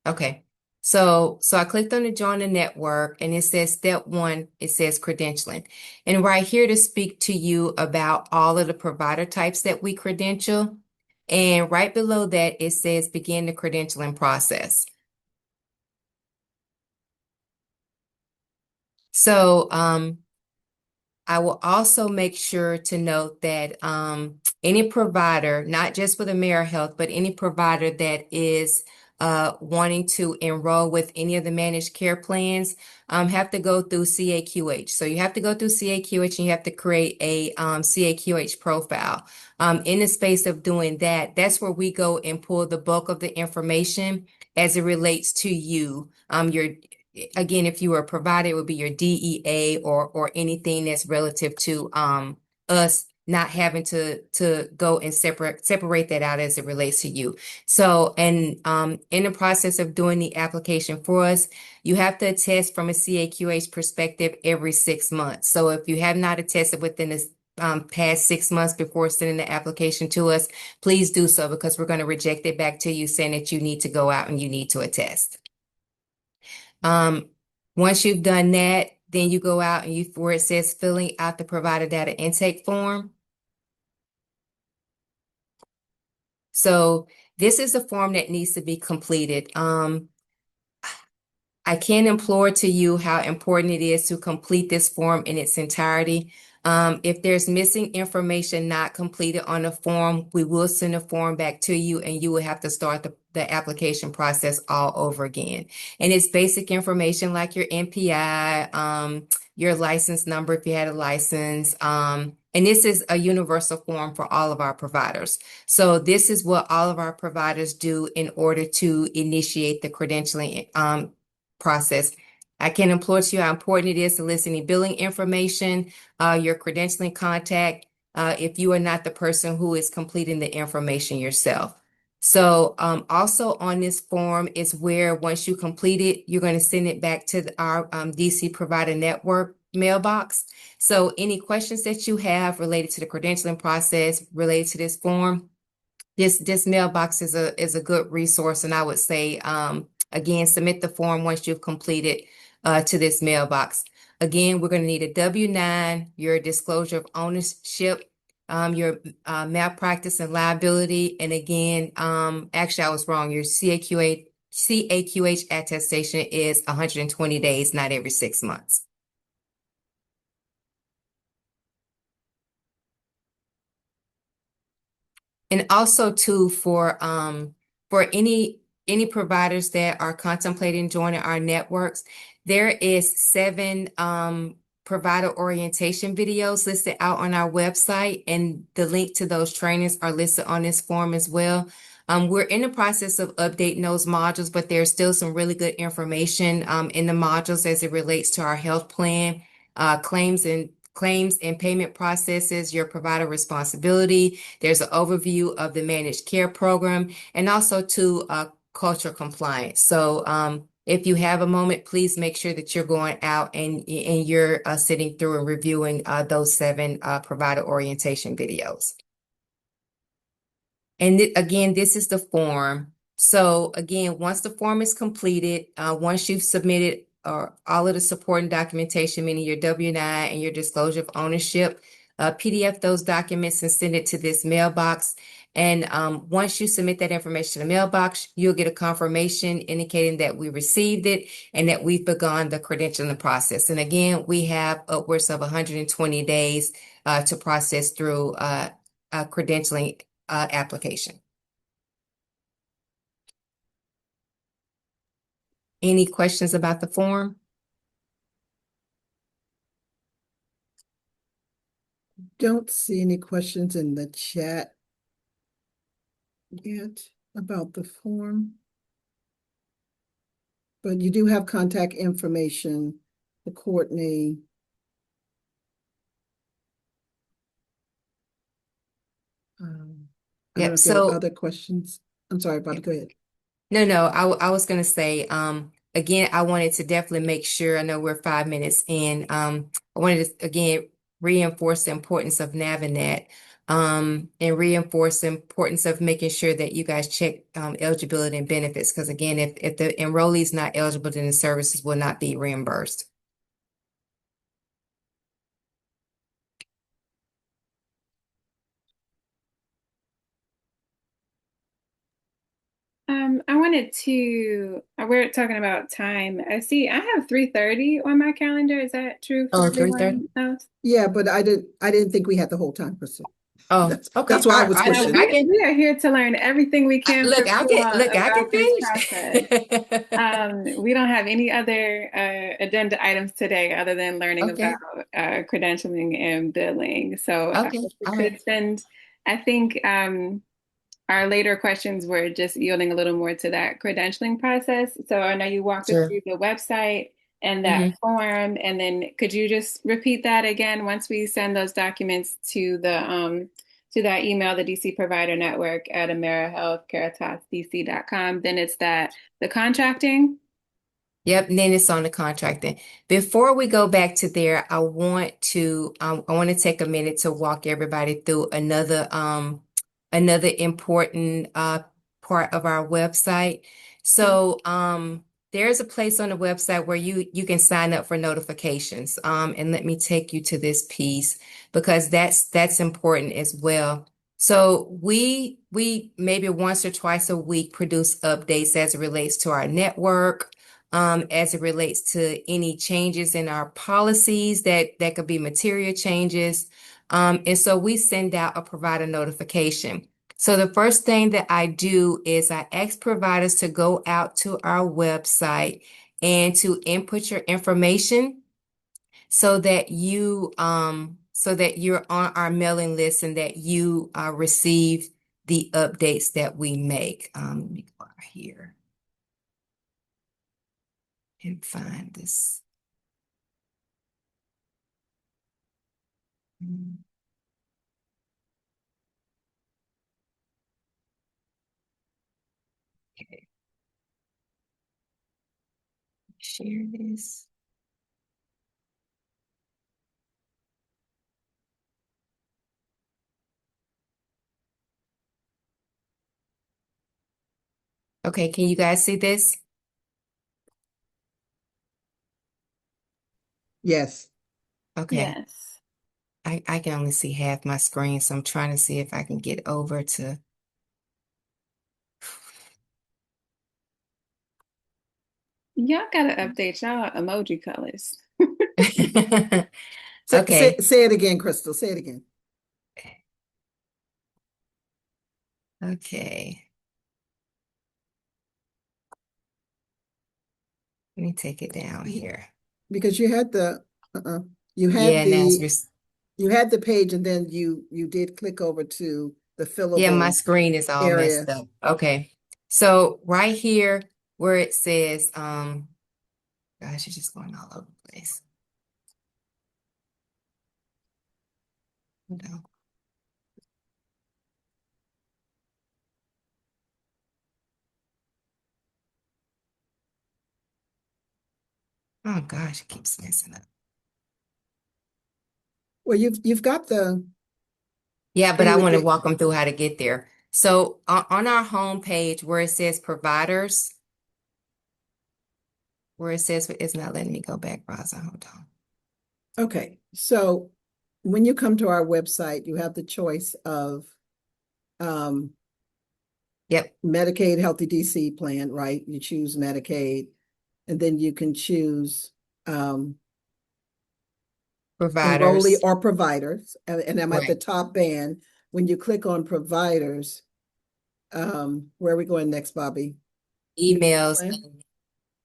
Okay. So I clicked on the join the network and it says step 1, it says credentialing. And right here to speak to you about all of the provider types that we credential. And right below that, it says begin the credentialing process. So, I will also make sure to note that any provider, not just with AmeriHealth, but any provider that is wanting to enroll with any of the managed care plans have to go through CAQH. So you have to go through CAQH and you have to create a CAQH profile. In the space of doing that, that's where we go and pull the bulk of the information as it relates to you, again, if you were a provider, it would be your DEA or anything that's relative to us not having to go and separate that out as it relates to you. So, and in the process of doing the application for us, you have to attest from a CAQH perspective every 6 months. So if you have not attested within this past 6 months before sending the application to us, please do so, because we're going to reject it back to you saying that you need to go out and you need to attest. Once you've done that, then you go out and where it says filling out the provider data intake form. So this is a form that needs to be completed. I can't implore to you how important it is to complete this form in its entirety. If there's missing information not completed on the form, we will send the form back to you and you will have to start the application process all over again. And it's basic information like your NPI, your license number if you had a license. And this is a universal form for all of our providers. So this is what all of our providers do in order to initiate the credentialing process. I can implore to you how important it is to list any billing information, your credentialing contact, if you are not the person who is completing the information yourself. So also on this form is where once you complete it, you're going to send it back to our DC Provider Network mailbox. So any questions that you have related to the credentialing process, related to this form, This mailbox is a good resource, and I would say again, submit the form once you've completed to this mailbox. Again, we're going to need a W-9, your disclosure of ownership, your malpractice and liability, and again, actually I was wrong. Your CAQH attestation is 120 days, not every 6 months. And also too for any providers that are contemplating joining our networks, there is 7 provider orientation videos listed out on our website, and the link to those trainings are listed on this form as well. We're in the process of updating those modules, but there's still some really good information in the modules as it relates to our health plan, claims and payment processes, your provider responsibility. There's an overview of the managed care program, and also to culture compliance. So if you have a moment, please make sure that you're going out and you're sitting through and reviewing those 7 provider orientation videos. And again, this is the form. So again, once the form is completed, once you've submitted all of the supporting documentation, meaning your W-9 and your disclosure of ownership, PDF those documents and send it to this mailbox. And once you submit that information to the mailbox, you'll get a confirmation indicating that we received it and that we've begun the credentialing process. And again, we have upwards of 120 days to process through a credentialing application. Any questions about the form? Don't see any questions in the chat yet about the form. But you do have contact information for Courtney. I don't know if there are other questions. I'm sorry, Bobby, go ahead. No, I was going to say, again, I wanted to definitely make sure, I know we're 5 minutes in, I wanted to, again, reinforce the importance of Navinet, and reinforce the importance of making sure that you guys check eligibility and benefits. Because again, if the enrollee is not eligible, then the services will not be reimbursed. We're talking about time. I see I have 3:30 on my calendar. Is that true for everyone 3:30? else? Yeah, but I didn't think we had the whole time, Crystal. Oh, okay. That's why I was All right. questioning. We are here to learn everything we can Look, from you all I can about this process. finish. We don't have any other agenda items today other than learning Okay. about credentialing and billing. So Okay. All right. I think our later questions were just yielding a little more to that credentialing process. So I know you walked us Sure. through the website and that form, and then could you just repeat that again once we send those documents to the to that email, the DC Provider Network at AmeriHealth Caritas DC.com? Then it's the contracting. Yep, and then it's on the contracting. Before we go back to there, I want to take a minute to walk everybody through another important part of our website. So there's a place on the website where you can sign up for notifications. And let me take you to this piece because that's important as well. So we maybe once or twice a week produce updates as it relates to our network, as it relates to any changes in our policies that could be material changes. And so we send out a provider notification. So the first thing that I do is I ask providers to go out to our website and to input your information so that you're on our mailing list and that you receive the updates that we make. Let me go out here and find this. Okay. Share this. Okay, can you guys see this? Yes. Okay. Yes. I can only see half my screen, so I'm trying to see if I can get over to. Y'all gotta update y'all emoji colors. Okay. Say it again, Crystal. Say it again. Okay. Let me take it down here. Because you had the you Yeah, had and that's you had the page and then you did click over to the yeah, my fillable screen is all area. messed up. Okay. So right here where it says, gosh, it's just going all over the place. Hold on. Oh gosh, it keeps messing up. Well, you've got the Yeah, but screen I with want to the walk them through how to get there. So on our home page where it says providers, where it says it's not letting me go back, Rosa. Hold on. okay. So when you come to our website, you have the choice of Yep, Medicaid Healthy DC plan, right? You choose Medicaid, and then you can choose enrollee providers. or providers. And I'm at the Right. top band. When you click on providers, where are we going next, Bobby? Emails. Plan?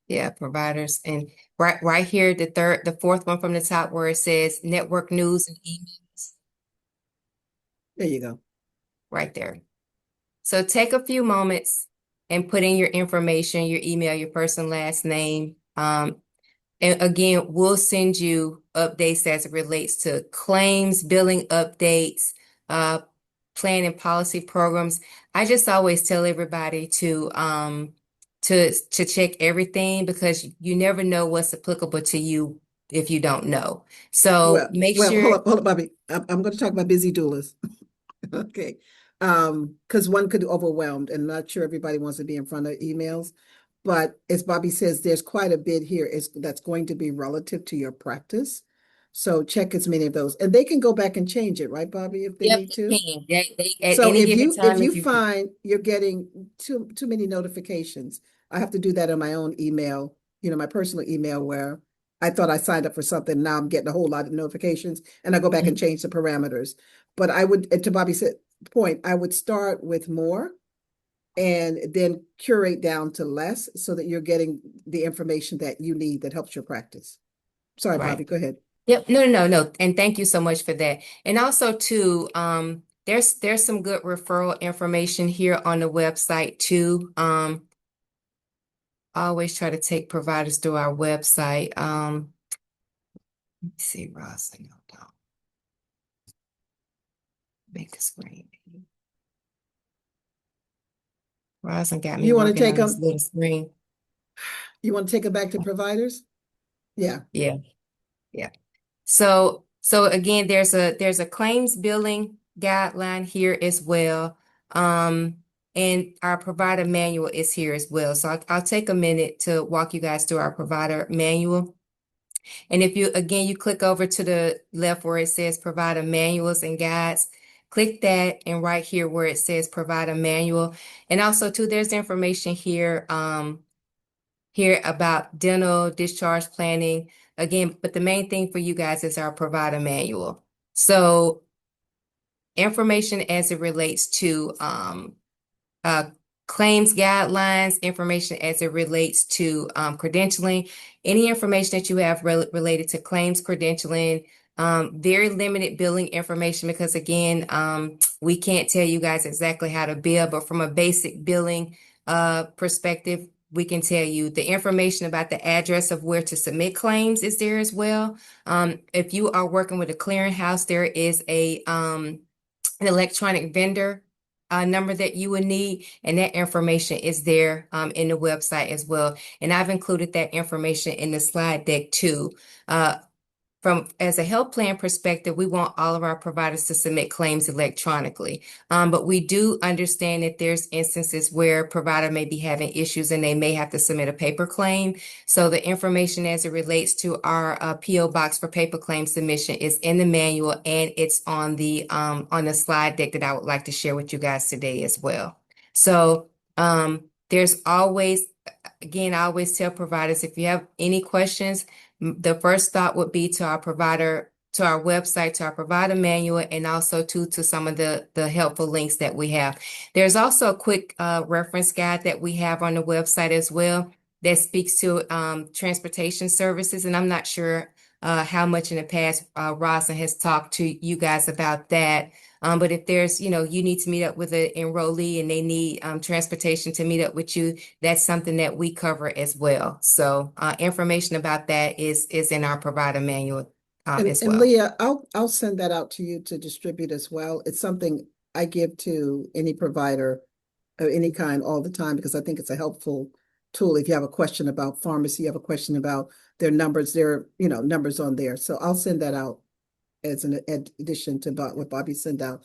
Yeah, providers. And right here, the fourth one from the top where it says network news and emails, There you go. right there. So take a few moments and put in your information, your email, your first and last name. And again, we'll send you updates as it relates to claims, billing updates, uh, plan and policy programs. I just always tell everybody to check everything because you never know what's applicable to you if you don't know. So make sure. Hold up, Bobby. I'm going to talk about busy doulas. Okay. Because one could overwhelmed and not sure everybody wants to be in front of emails. But as Bobby says, there's quite a bit here that's going to be relative to your practice. So check as many of those. And they can go back and change it, right, Bobby, if they Yep, need they to? can. At So any given if time, you if you. find you're getting too many notifications, I have to do that on my own email, my personal email where I thought I signed up for something. Now I'm getting a whole lot of notifications and I go back and change the parameters. But I would, and to Bobby's point, I would start with more and then curate down to less so that you're getting the information that you need that helps your practice. Sorry, Right. Bobby, go ahead. Yep. No. And thank you so much for that. And also too, there's some good referral information here on the website too. I always try to take providers through our website. Let me see, Ross. Hold on. Make a screen. Rosin got me You want to working take on this them? little screen. You want to take them back to providers? Yeah. Yeah. Yeah. So again, there's a claims billing guideline here as well. And our provider manual is here as well. So I'll take a minute to walk you guys through our provider manual. And if you click over to the left where it says provider manuals and guides, click that and right here where it says provider manual. And also too, there's information here about dental discharge planning again, but the main thing for you guys is our provider manual. So information as it relates to uh, claims guidelines, information as it relates to credentialing, any information that you have related to claims credentialing, very limited billing information because again, we can't tell you guys exactly how to bill, but from a basic billing perspective, we can tell you the information about the address of where to submit claims is there as well. If you are working with a clearinghouse, there is an electronic vendor number that you would need, and that information is there in the website as well. And I've included that information in the slide deck too. as a health plan perspective, we want all of our providers to submit claims electronically. But we do understand that there's instances where a provider may be having issues and they may have to submit a paper claim. So the information as it relates to our PO box for paper claim submission is in the manual, and it's on the slide deck that I would like to share with you guys today as well. So there's always, again, I always tell providers, if you have any questions, the first thought would be to our provider, to our website, to our provider manual, and also to some of the helpful links that we have. There's also a quick reference guide that we have on the website as well that speaks to transportation services. And I'm not sure how much in the past Roslyn has talked to you guys about that. But if there's, you need to meet up with an enrollee and they need transportation to meet up with you, that's something that we cover as well. So information about that is in our provider manual as well. And Leah, I'll send that out to you to distribute as well. It's something I give to any provider of any kind all the time because I think it's a helpful tool. If you have a question about pharmacy, you have a question about their numbers, their numbers on there. So I'll send that out as an addition to what Bobby sent out.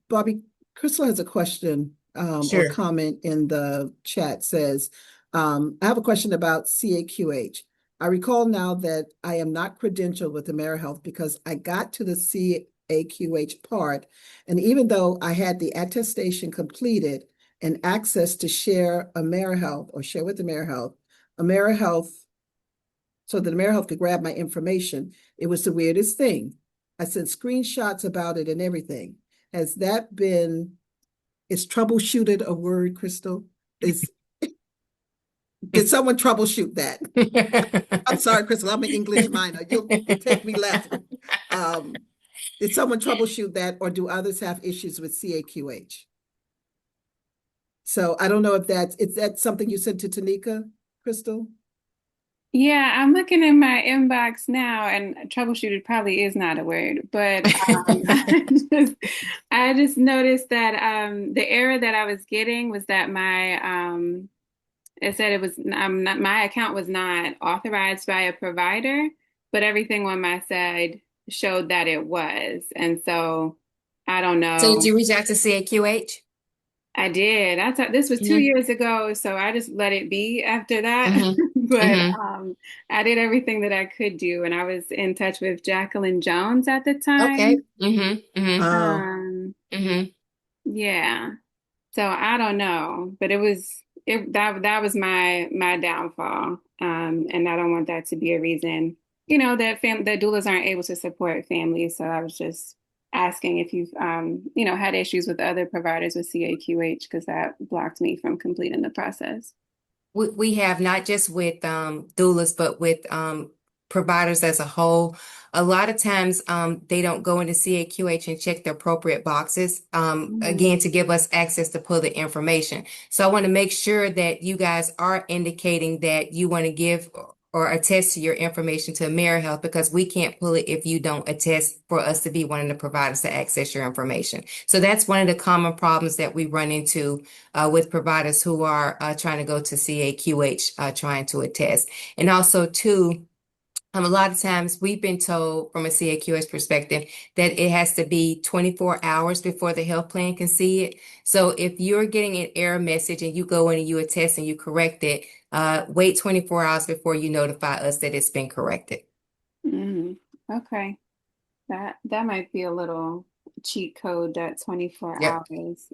Bobby, Crystal has a question Sure. or comment in the chat. Says, I have a question about CAQH. I recall now that I am not credentialed with AmeriHealth because I got to the CAQH part, and even though I had the attestation completed and access to share AmeriHealth or share with AmeriHealth, so that AmeriHealth could grab my information, it was the weirdest thing. I sent screenshots about it and everything. Is troubleshooted a word, Crystal? Did someone troubleshoot that? I'm sorry, Crystal, I'm an English minor. You'll take me left. Did someone troubleshoot that, or do others have issues with CAQH? So I don't know if is that something you sent to Tanika, Crystal? Yeah, I'm looking in my inbox now, and troubleshooted probably is not a word, but I just noticed that the error that I was getting was that it said it was my account was not authorized by a provider, but everything on my side showed that it was, and so I don't know. So did you reach out to CAQH? I did. I thought this was 2 years ago, so I just let it be after that. But I did everything that I could do, and I was in touch with Jacqueline Jones at the time. Okay. Yeah. So I don't know, but that was my downfall. And I don't want that to be a reason, that doulas aren't able to support families. So I was just asking if you've had issues with other providers with CAQH, because that blocked me from completing the process. We have, not just with doulas, but with providers as a whole. A lot of times they don't go into CAQH and check the appropriate boxes, again, to give us access to pull the information. So I want to make sure that you guys are indicating that you want to give or attest to your information to AmeriHealth, because we can't pull it if you don't attest for us to be one of the providers to access your information. So that's one of the common problems that we run into with providers who are trying to go to CAQH, trying to attest. And also, too, a lot of times we've been told from a CAQH perspective that it has to be 24 hours before the health plan can see it. So if you're getting an error message and you go in and you attest and you correct it, wait 24 hours before you notify us that it's been corrected. Okay. That might be a little cheat code, that 24 hours.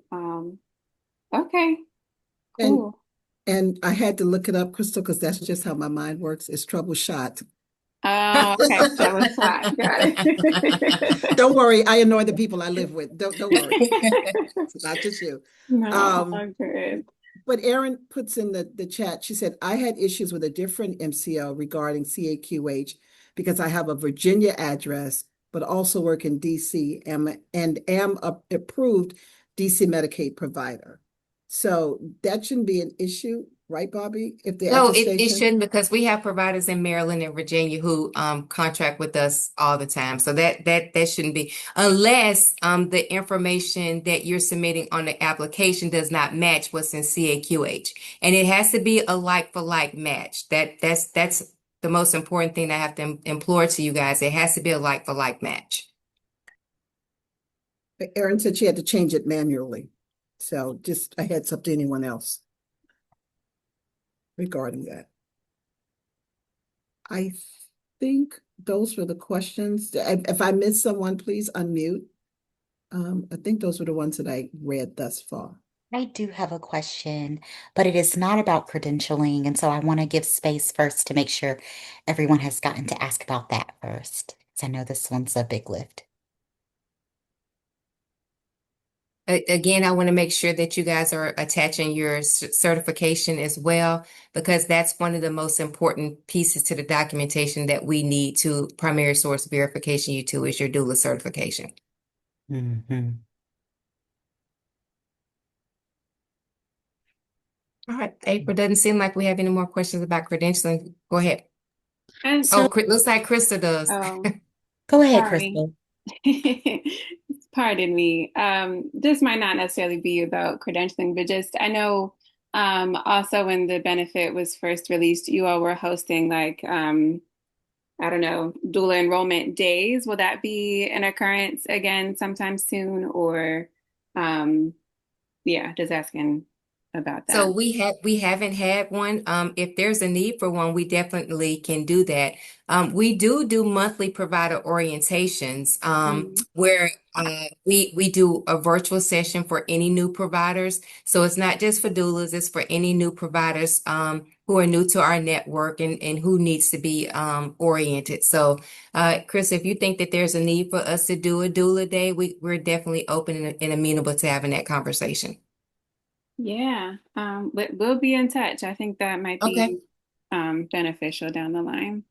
Okay, cool. And I had to look it up, Crystal, because that's just how my mind works. It's troubleshot. Oh, okay. That was fine. Got it. Don't worry, I annoy the people I live with. Don't worry. It's not just you. No, I'm good. But Erin puts in the chat, she said, I had issues with a different MCO regarding CAQH because I have a Virginia address, but also work in DC and am a approved DC Medicaid provider. So that shouldn't be an issue, right, Bobby? If the No, it shouldn't, because we have providers in Maryland and Virginia who contract with us all the time. So that shouldn't be, unless the information that you're submitting on the application does not match what's in CAQH. And it has to be a like for like match. That's the most important thing that I have to implore to you guys. It has to be a like for like match. Erin said she had to change it manually. So just a heads up to anyone else regarding that. I think those were the questions. If I missed someone, please unmute. I think those were the ones that I read thus far. I do have a question, but it is not about credentialing. And so I want to give space first to make sure everyone has gotten to ask about that first. Because I know this one's a big lift. Again, I want to make sure that you guys are attaching your certification as well, because that's one of the most important pieces to the documentation that we need to primary source verification you to is your doula certification. Mhm. All right, April, doesn't seem like we have any more questions about credentialing. Go ahead. And Oh, looks like Krista does. Go ahead, sorry. Crystal. Pardon me. This might not necessarily be about credentialing, but just I know also when the benefit was first released, you all were hosting like I don't know, doula enrollment days. Will that be an occurrence again sometime soon? Or yeah, just asking about So that. we haven't had one. If there's a need for one, we definitely can do that. We do monthly provider orientations, where we do a virtual session for any new providers. So it's not just for doulas, it's for any new providers who are new to our network and who needs to be oriented. So Chris, if you think that there's a need for us to do a doula day, we're definitely open and amenable to having that conversation. Yeah, we'll be in touch. I think that might Okay. be beneficial down the line.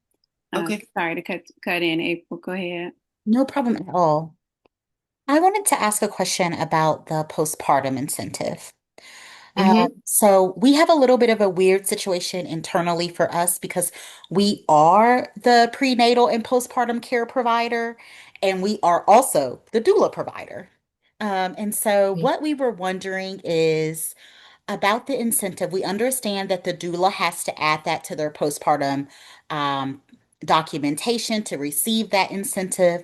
Okay. Sorry to cut in, April. Go ahead. No problem at all. I wanted to ask a question about the postpartum incentive. So we have a little bit of a weird situation internally for us because we are the prenatal and postpartum care provider, and we are also the doula provider. And so what we were wondering is about the incentive. We understand that the doula has to add that to their postpartum um, documentation to receive that incentive.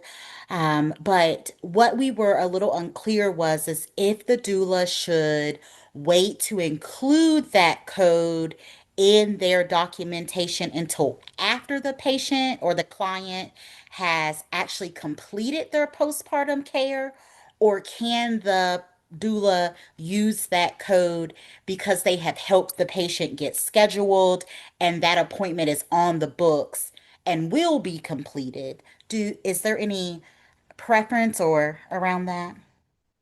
But what we were a little unclear was is if the doula should wait to include that code in their documentation until after the patient or the client has actually completed their postpartum care, or can the doula use that code because they have helped the patient get scheduled and that appointment is on the books and will be completed? Is there any preference or around that?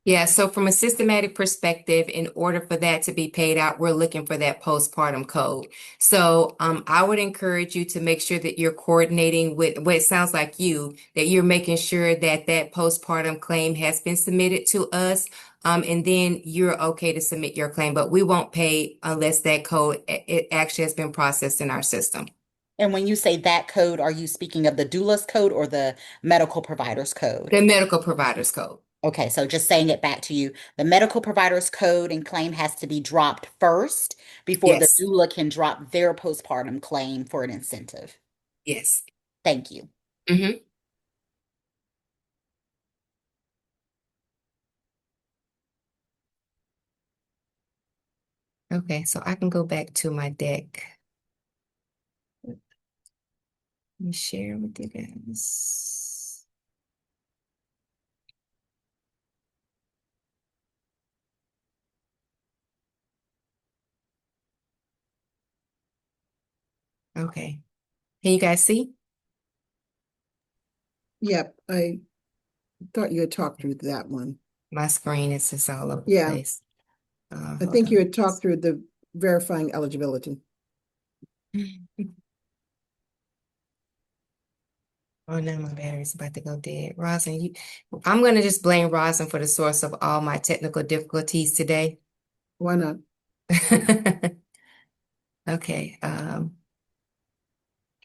Yeah, so from a systematic perspective, in order for that to be paid out, we're looking for that postpartum code. So I would encourage you to make sure that you're coordinating with what it sounds like that you're making sure that that postpartum claim has been submitted to us. And then you're okay to submit your claim, but we won't pay unless that code it actually has been processed in our system. And when you say that code, are you speaking of the doula's code or the medical provider's code? The medical provider's code. Okay, so just saying it back to you, the medical provider's code and claim has to be dropped first before the Yes. doula can drop their postpartum claim for an incentive. Yes. Thank you. Mm-hmm. Okay, so I can go back to my deck. Let me share with you guys. Okay. Can you guys see? Yep, I thought you had talked through that one. My screen is just all over the Yeah. place. I Hold think you on. had talked through the verifying eligibility. Oh, now my battery's about to go dead. Rosin, I'm going to just blame Rosin for the source of all my technical difficulties today. Why not? Okay.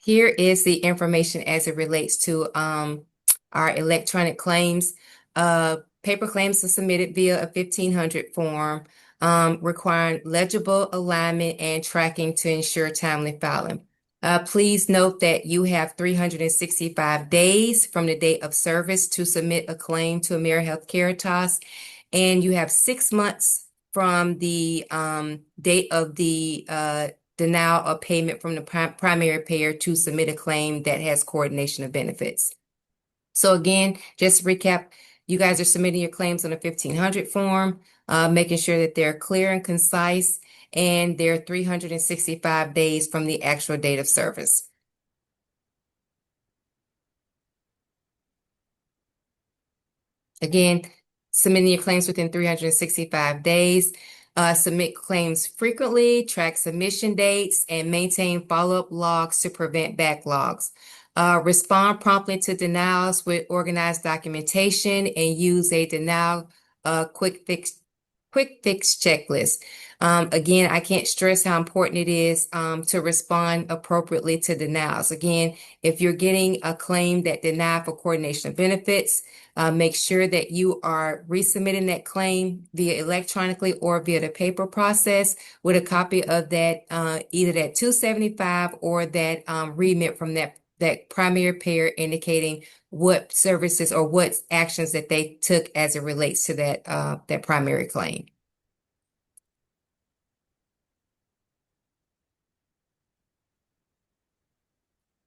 Here is the information as it relates to our electronic claims. Paper claims are submitted via a 1500 form, requiring legible alignment and tracking to ensure timely filing. Please note that you have 365 days from the date of service to submit a claim to AmeriHealth Caritas, and you have 6 months from the date of the denial of payment from the primary payer to submit a claim that has coordination of benefits. So again, just to recap, you guys are submitting your claims on a 1500 form, making sure that they're clear and concise, and they're 365 days from the actual date of service. Again, submitting your claims within 365 days. Submit claims frequently, track submission dates, and maintain follow-up logs to prevent backlogs. Respond promptly to denials with organized documentation and use a denial quick fix checklist. Again, I can't stress how important it is to respond appropriately to denials. Again, if you're getting a claim that denied for coordination of benefits, make sure that you are resubmitting that claim via electronically or via the paper process with a copy of that, either that 275 or that remit from that primary payer indicating what services or what actions that they took as it relates to that primary claim.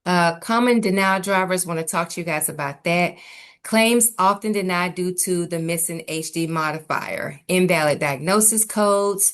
Common denial drivers, want to talk to you guys about that. Claims often denied due to the missing HD modifier, invalid diagnosis codes,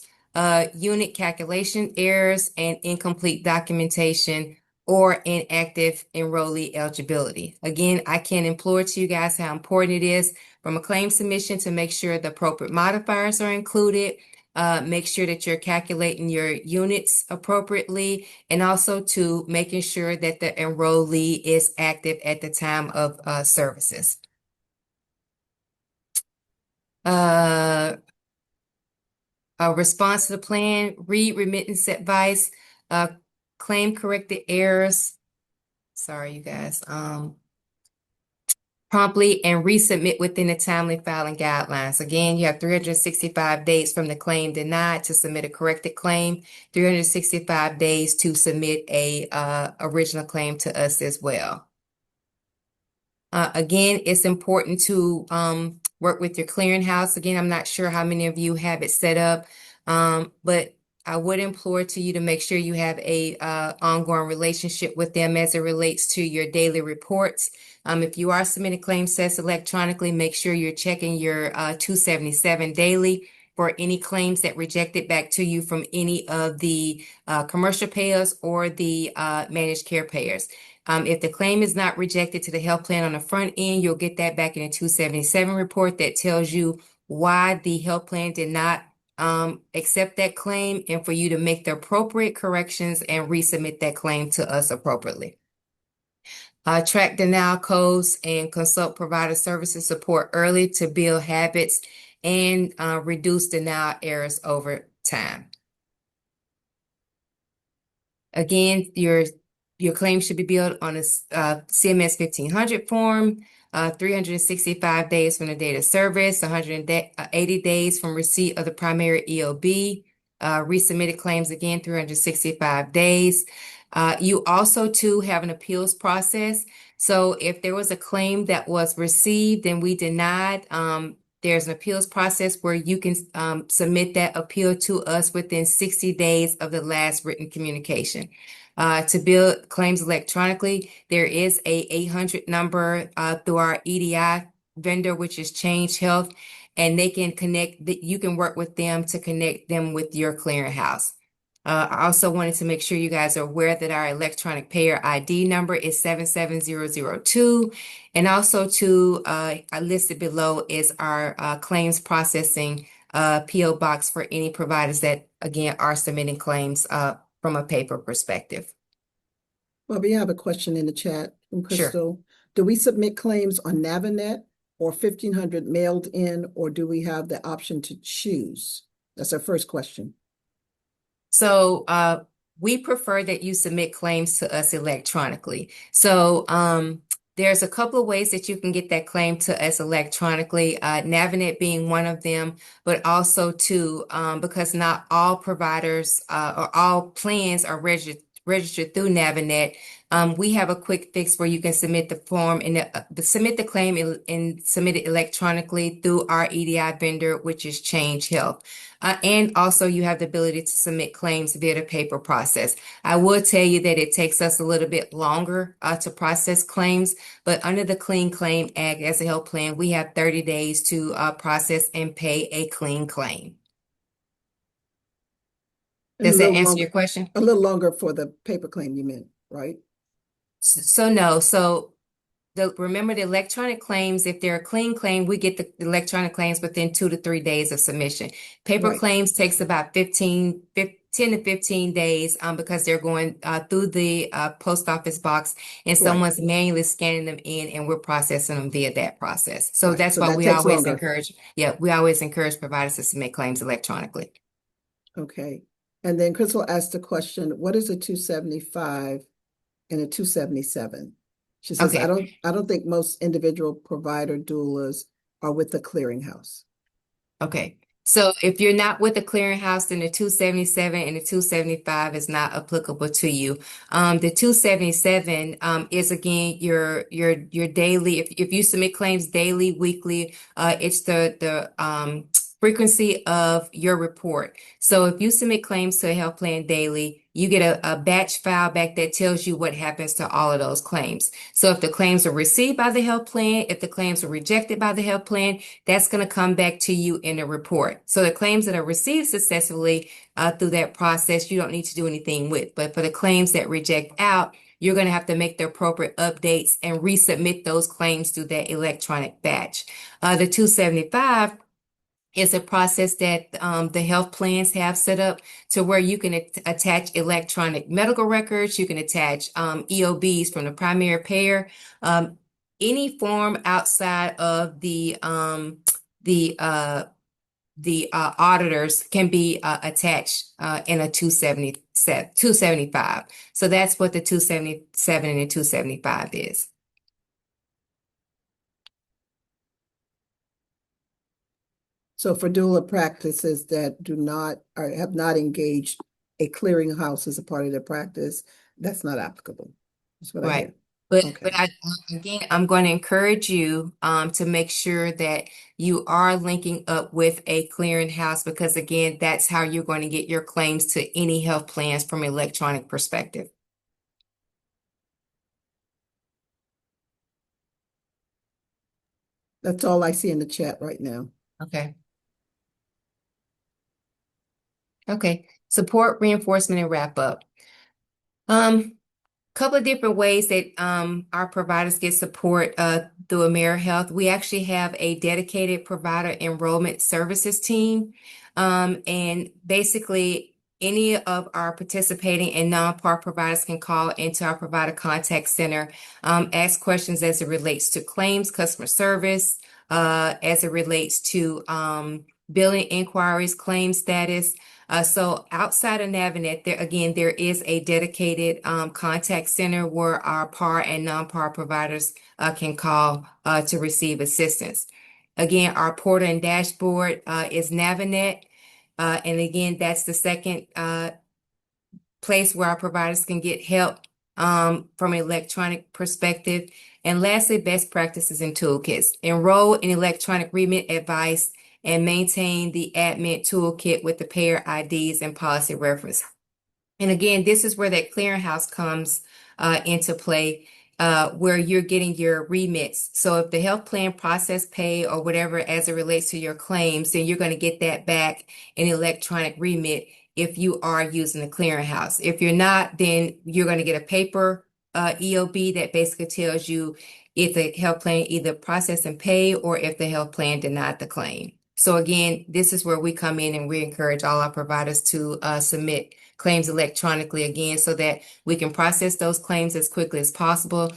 unit calculation errors, and incomplete documentation or inactive enrollee eligibility. Again, I can implore to you guys how important it is from a claim submission to make sure the appropriate modifiers are included. Make sure that you're calculating your units appropriately, and also to making sure that the enrollee is active at the time of services. A response to the plan, read remittance advice, claim corrected errors. Sorry, you guys. Promptly and resubmit within the timely filing guidelines. Again, you have 365 days from the claim denied to submit a corrected claim, 365 days to submit a original claim to us as well. Again, it's important to work with your clearinghouse. Again, I'm not sure how many of you have it set up, but I would implore to you to make sure you have a ongoing relationship with them as it relates to your daily reports. If you are submitting claim sets electronically, make sure you're checking your 277 daily for any claims that rejected back to you from any of the commercial payers or the managed care payers. If the claim is not rejected to the health plan on the front end, you'll get that back in a 277 report that tells you why the health plan did not accept that claim, and for you to make the appropriate corrections and resubmit that claim to us appropriately. Track denial codes and consult provider services support early to build habits and reduce denial errors over time. Again, your claim should be built on a CMS 1500 form, 365 days from the date of service, 180 days from receipt of the primary EOB. Resubmitted claims, again, 365 days. You also, too, have an appeals process. So if there was a claim that was received and we denied, there's an appeals process where you can submit that appeal to us within 60 days of the last written communication. To build claims electronically, there is a 800 number through our EDI vendor, which is Change Health, and they can connect. You can work with them to connect them with your clearinghouse. I also wanted to make sure you guys are aware that our electronic payer ID number is 77002, and also listed below is our claims processing PO box for any providers that, again, are submitting claims from a paper perspective. Well, we have a question in the chat from Sure. Crystal. Do we submit claims on Navinet or 1500 mailed in, or do we have the option to choose? That's our first question. So we prefer that you submit claims to us electronically. So there's a couple of ways that you can get that claim to us electronically, Navinet being one of them, but also too, because not all providers or all plans are registered through Navinet, we have a quick fix where you can submit the form and submit the claim and submit it electronically through our EDI vendor, which is Change Health. And also you have the ability to submit claims via the paper process. I will tell you that it takes us a little bit longer to process claims, but under the Clean Claim Act as a health plan, we have 30 days to process and pay a clean claim. And Does that answer your question? a little longer for the paper claim you meant, right? So no. So remember the electronic claims, if they're a clean claim, we get the electronic claims within 2 to 3 days of submission. Paper Right. claims takes about 10 to 15 days because they're going through the post office box and Right. someone's manually scanning them in and we're processing them via that process. So Right. that's So why that we takes always longer. we always encourage providers to submit claims electronically. Okay. And then Crystal asked a question, what is a 275 and a 277? She says, Okay. I don't think most individual provider doulas are with the clearinghouse. Okay. So if you're not with the clearinghouse, then the 277 and the 275 is not applicable to you. The 277 is again your daily. If you submit claims daily, weekly, it's the frequency of your report. So if you submit claims to a health plan daily, you get a batch file back that tells you what happens to all of those claims. So if the claims are received by the health plan, if the claims are rejected by the health plan, that's going to come back to you in a report. So the claims that are received successfully through that process, you don't need to do anything with. But for the claims that reject out, you're going to have to make the appropriate updates and resubmit those claims through that electronic batch. The 275 is a process that the health plans have set up to where you can attach electronic medical records, you can attach EOBs from the primary payer, any form outside of the auditors can be attached in a 275. So that's what the 277 and the 275 is. So for doula practices that do not or have not engaged a clearinghouse as a part of their practice, that's not applicable. That's what I Right. hear. But Okay. again, I'm going to encourage you to make sure that you are linking up with a clearinghouse because again, that's how you're going to get your claims to any health plans from an electronic perspective. That's all I see in the chat right now. Okay. Okay. Support, reinforcement, and wrap up. Couple of different ways that our providers get support through AmeriHealth. We actually have a dedicated provider enrollment services team. And basically, any of our participating and non-par providers can call into our provider contact center, ask questions as it relates to claims, customer service, as it relates to billing inquiries, claim status. So outside of Navinet, there is a dedicated contact center where our par and non-par providers can call to receive assistance. Again, our portal and dashboard is Navinet. And again, that's the second place where our providers can get help from an electronic perspective. And lastly, best practices and toolkits. Enroll in electronic remit advice and maintain the admin toolkit with the payer IDs and policy reference. And again, this is where that clearinghouse comes into play, where you're getting your remits. So if the health plan process pay or whatever as it relates to your claims, then you're going to get that back in electronic remit if you are using the clearinghouse. If you're not, then you're going to get a paper EOB that basically tells you if the health plan either process and pay or if the health plan denied the claim. So again, this is where we come in and we encourage all our providers to submit claims electronically again so that we can process those claims as quickly as possible.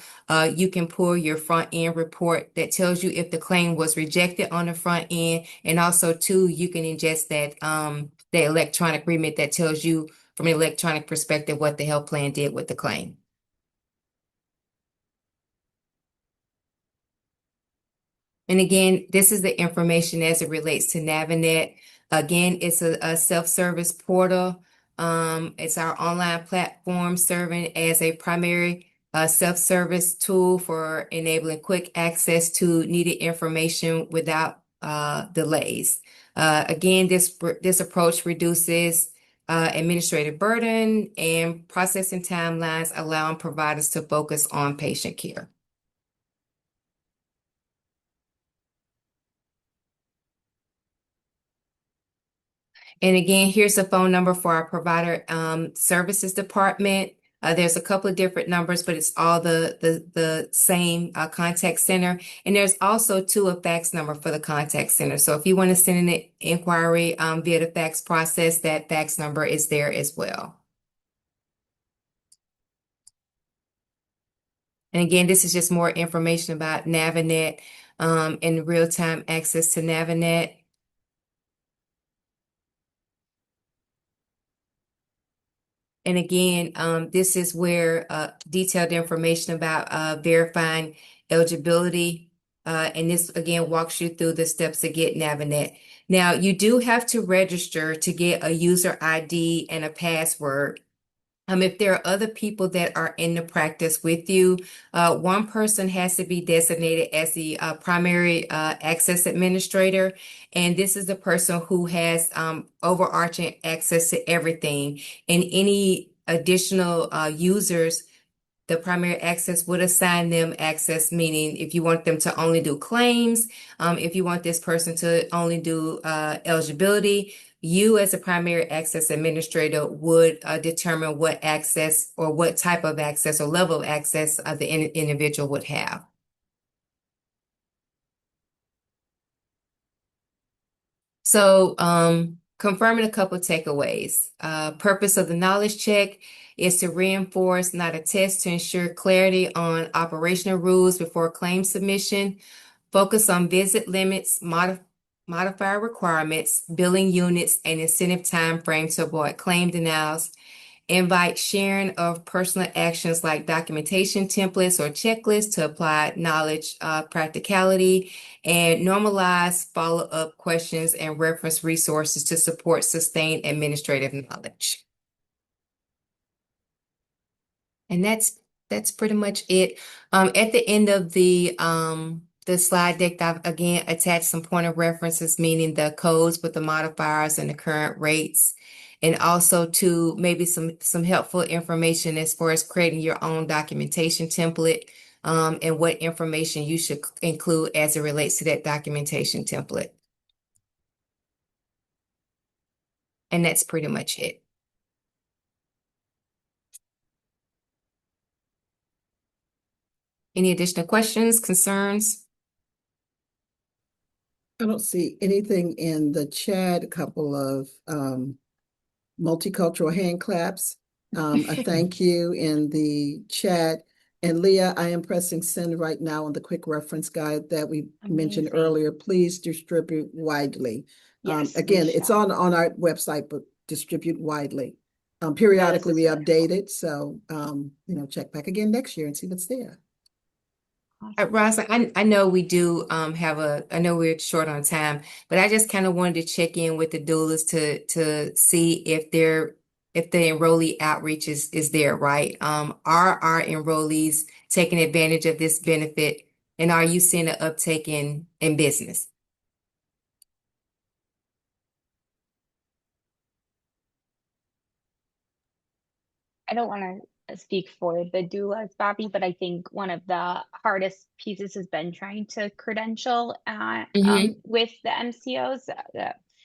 You can pull your front end report that tells you if the claim was rejected on the front end. And also too, you can ingest that the electronic remit that tells you from an electronic perspective what the health plan did with the claim. And again, this is the information as it relates to Navinet. Again, it's a self-service portal. It's our online platform serving as a primary self-service tool for enabling quick access to needed information without delays. Again, this approach reduces administrative burden and processing timelines, allowing providers to focus on patient care. And again, here's the phone number for our provider services department. There's a couple of different numbers, but it's all the same contact center. And there's also a fax number for the contact center. So if you want to send an inquiry via the fax process, that fax number is there as well. And again, this is just more information about Navinet and real-time access to Navinet. And again, this is where detailed information about verifying eligibility. And this again walks you through the steps to get Navinet. Now, you do have to register to get a user ID and a password. If there are other people that are in the practice with you, one person has to be designated as the primary access administrator. And this is the person who has overarching access to everything. And any additional users, the primary access would assign them access, meaning if you want them to only do claims, if you want this person to only do eligibility, you as a primary access administrator would determine what access or what type of access or level of access the individual would have. So confirming a couple of takeaways. Purpose of the knowledge check is to reinforce, not attest, to ensure clarity on operational rules before claim submission. Focus on visit limits, modifier requirements, billing units, and incentive time frame to avoid claim denials. Invite sharing of personal actions like documentation templates or checklists to apply knowledge practicality, and normalize follow-up questions and reference resources to support sustained administrative knowledge. And that's pretty much it. At the end of the slide deck, I've again attached some point of references, meaning the codes with the modifiers and the current rates, and also to maybe some helpful information as far as creating your own documentation template, and what information you should include as it relates to that documentation template. And that's pretty much it. Any additional questions, concerns? I don't see anything in the chat. A couple of multicultural hand claps. A thank you in the chat. And Leah, I am pressing send right now on the quick reference guide that we mentioned earlier. Please distribute widely. Yes, Again, it's on our website, but distribute widely. Periodically we update it. So, check back again next year and see what's there. Ross, I know we do I know we're short on time, but I just kind of wanted to check in with the doulas to see if the enrollee outreach is there, right? Are our enrollees taking advantage of this benefit, and are you seeing an uptake in business? I don't want to speak for the doulas, Bobby, but I think one of the hardest pieces has been trying to credential with the MCOs,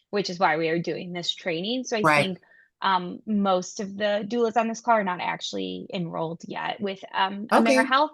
which is why we are doing this training. So I Right. think most of the doulas on this call are not actually enrolled yet with AmeriHealth.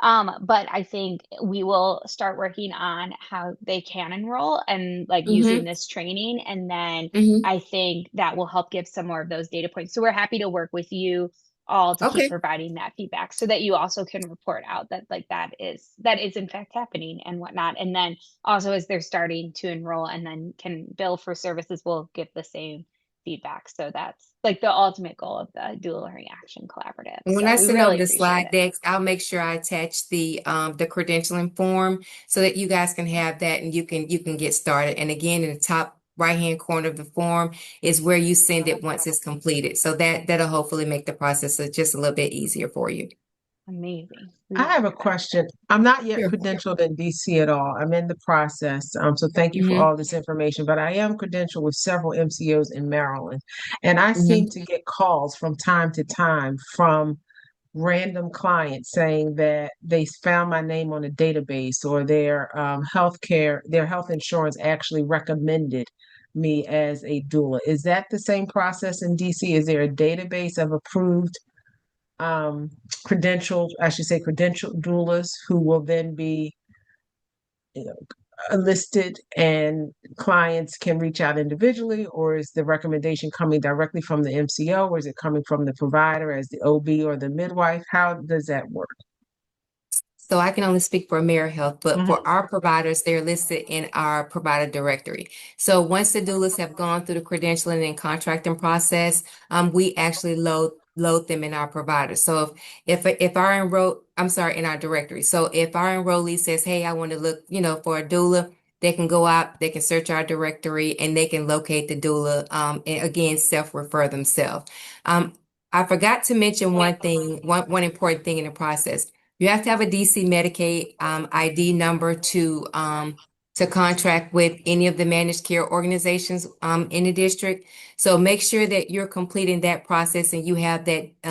But I think we will start working on how they can enroll and using this training. And then I think that will help give some more of those data points. So we're happy to work with you all to keep providing that feedback so that you also can report out that that is in fact happening and whatnot. And then also as they're starting to enroll and then can bill for services, we'll give the same feedback. So that's the ultimate goal of the Doula Learning Action Collaborative. And when So I we send really over the appreciate slide it. decks, I'll make sure I attach the credentialing form so that you guys can have that and you can get started. And again, in the top right-hand corner of the form is where you send it once it's completed. So that'll hopefully make the process just a little bit easier for you. Amazing. I have a question. I'm not yet Sure. credentialed in DC at all. I'm in the process. So thank you for all this information, but I am credentialed with several MCOs in Maryland. And I seem to get calls from time to time from random clients saying that they found my name on a database, or their their health insurance actually recommended me as a doula. Is that the same process in DC? Is there a database of approved credentialed doulas who will then be, you know, listed, and clients can reach out individually, or is the recommendation coming directly from the MCO, or is it coming from the provider as the OB or the midwife? How does that work? So I can only speak for AmeriHealth, but for our providers, they're listed in our provider directory. So once the doulas have gone through the credentialing and contracting process, we actually load them in our provider. So if in our directory. So if our enrollee says, "Hey, I want to look, for a doula," they can go out, they can search our directory, and they can locate the doula. And again, self-refer themselves. I forgot to mention one important thing in the process. You have to have a DC Medicaid ID number to contract with any of the managed care organizations in the district. So make sure that you're completing that process and you have that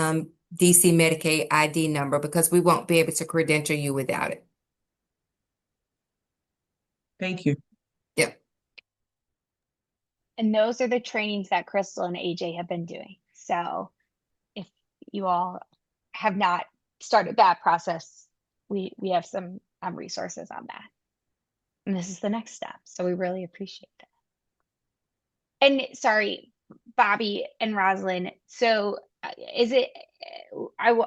DC Medicaid ID number, because we won't be able to credential you without it. Thank you. Yep. And those are the trainings that Crystal and AJ have been doing. So if you all have not started that process, we have some resources on that. And this is the next step. So we really appreciate that. And sorry, Bobby and Rosalind. So is it,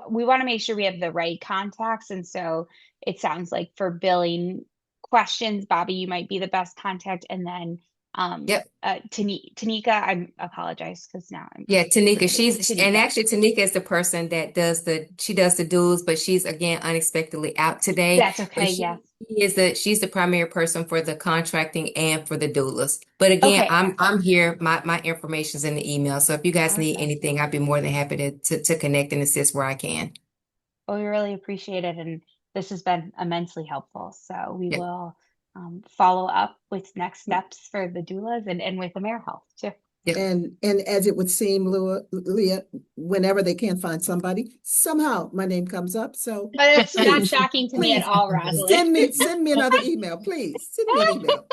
we want to make sure we have the right contacts. And so it sounds like for billing questions, Bobby, you might be the best contact. And then Yep. Tanika, I apologize because now I'm Tanika. Tanika. Actually Tanika is the person that does the dues, but she's again unexpectedly out today. That's okay. Yes. She's the primary person for the contracting and for the doulas. But again, Okay. I'm here. My information's in the email. So if you guys need anything, I'd be more than happy to connect and assist where I can. Well, we really appreciate it, and this has been immensely helpful. So we will follow up with next steps for the doulas and with AmeriHealth too. Yep. And as it would seem, Leah, whenever they can't find somebody, somehow my name comes up. So but it's not shocking to me at all, Rosalind. Send me another email, please. Send me an email.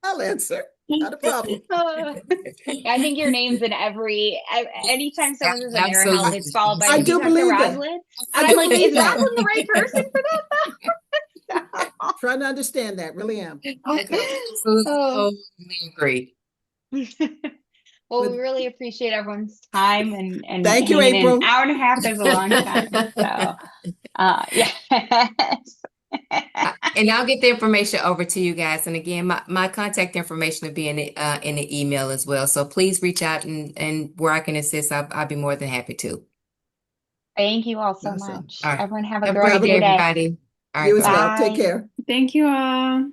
I'll answer. Not a problem. I think your name's in anytime someone says AmeriHealth, it's followed by I do believe Rosalind. that. And I'm like, is Rosalind the right person for that? Trying to understand that, really am. Totally agree. Well, we really appreciate everyone's time and thank you, hanging in. April. An hour and a half is a long time. So, yes. And I'll get the information over to you guys. And again, my contact information will be in the email as well. So please reach out and where I can assist, I'll be more than happy to. Thank you all so Awesome. much. All right. Everyone have a Have great day, day. everybody. All right, You as bye. well. Take care. Thank you all.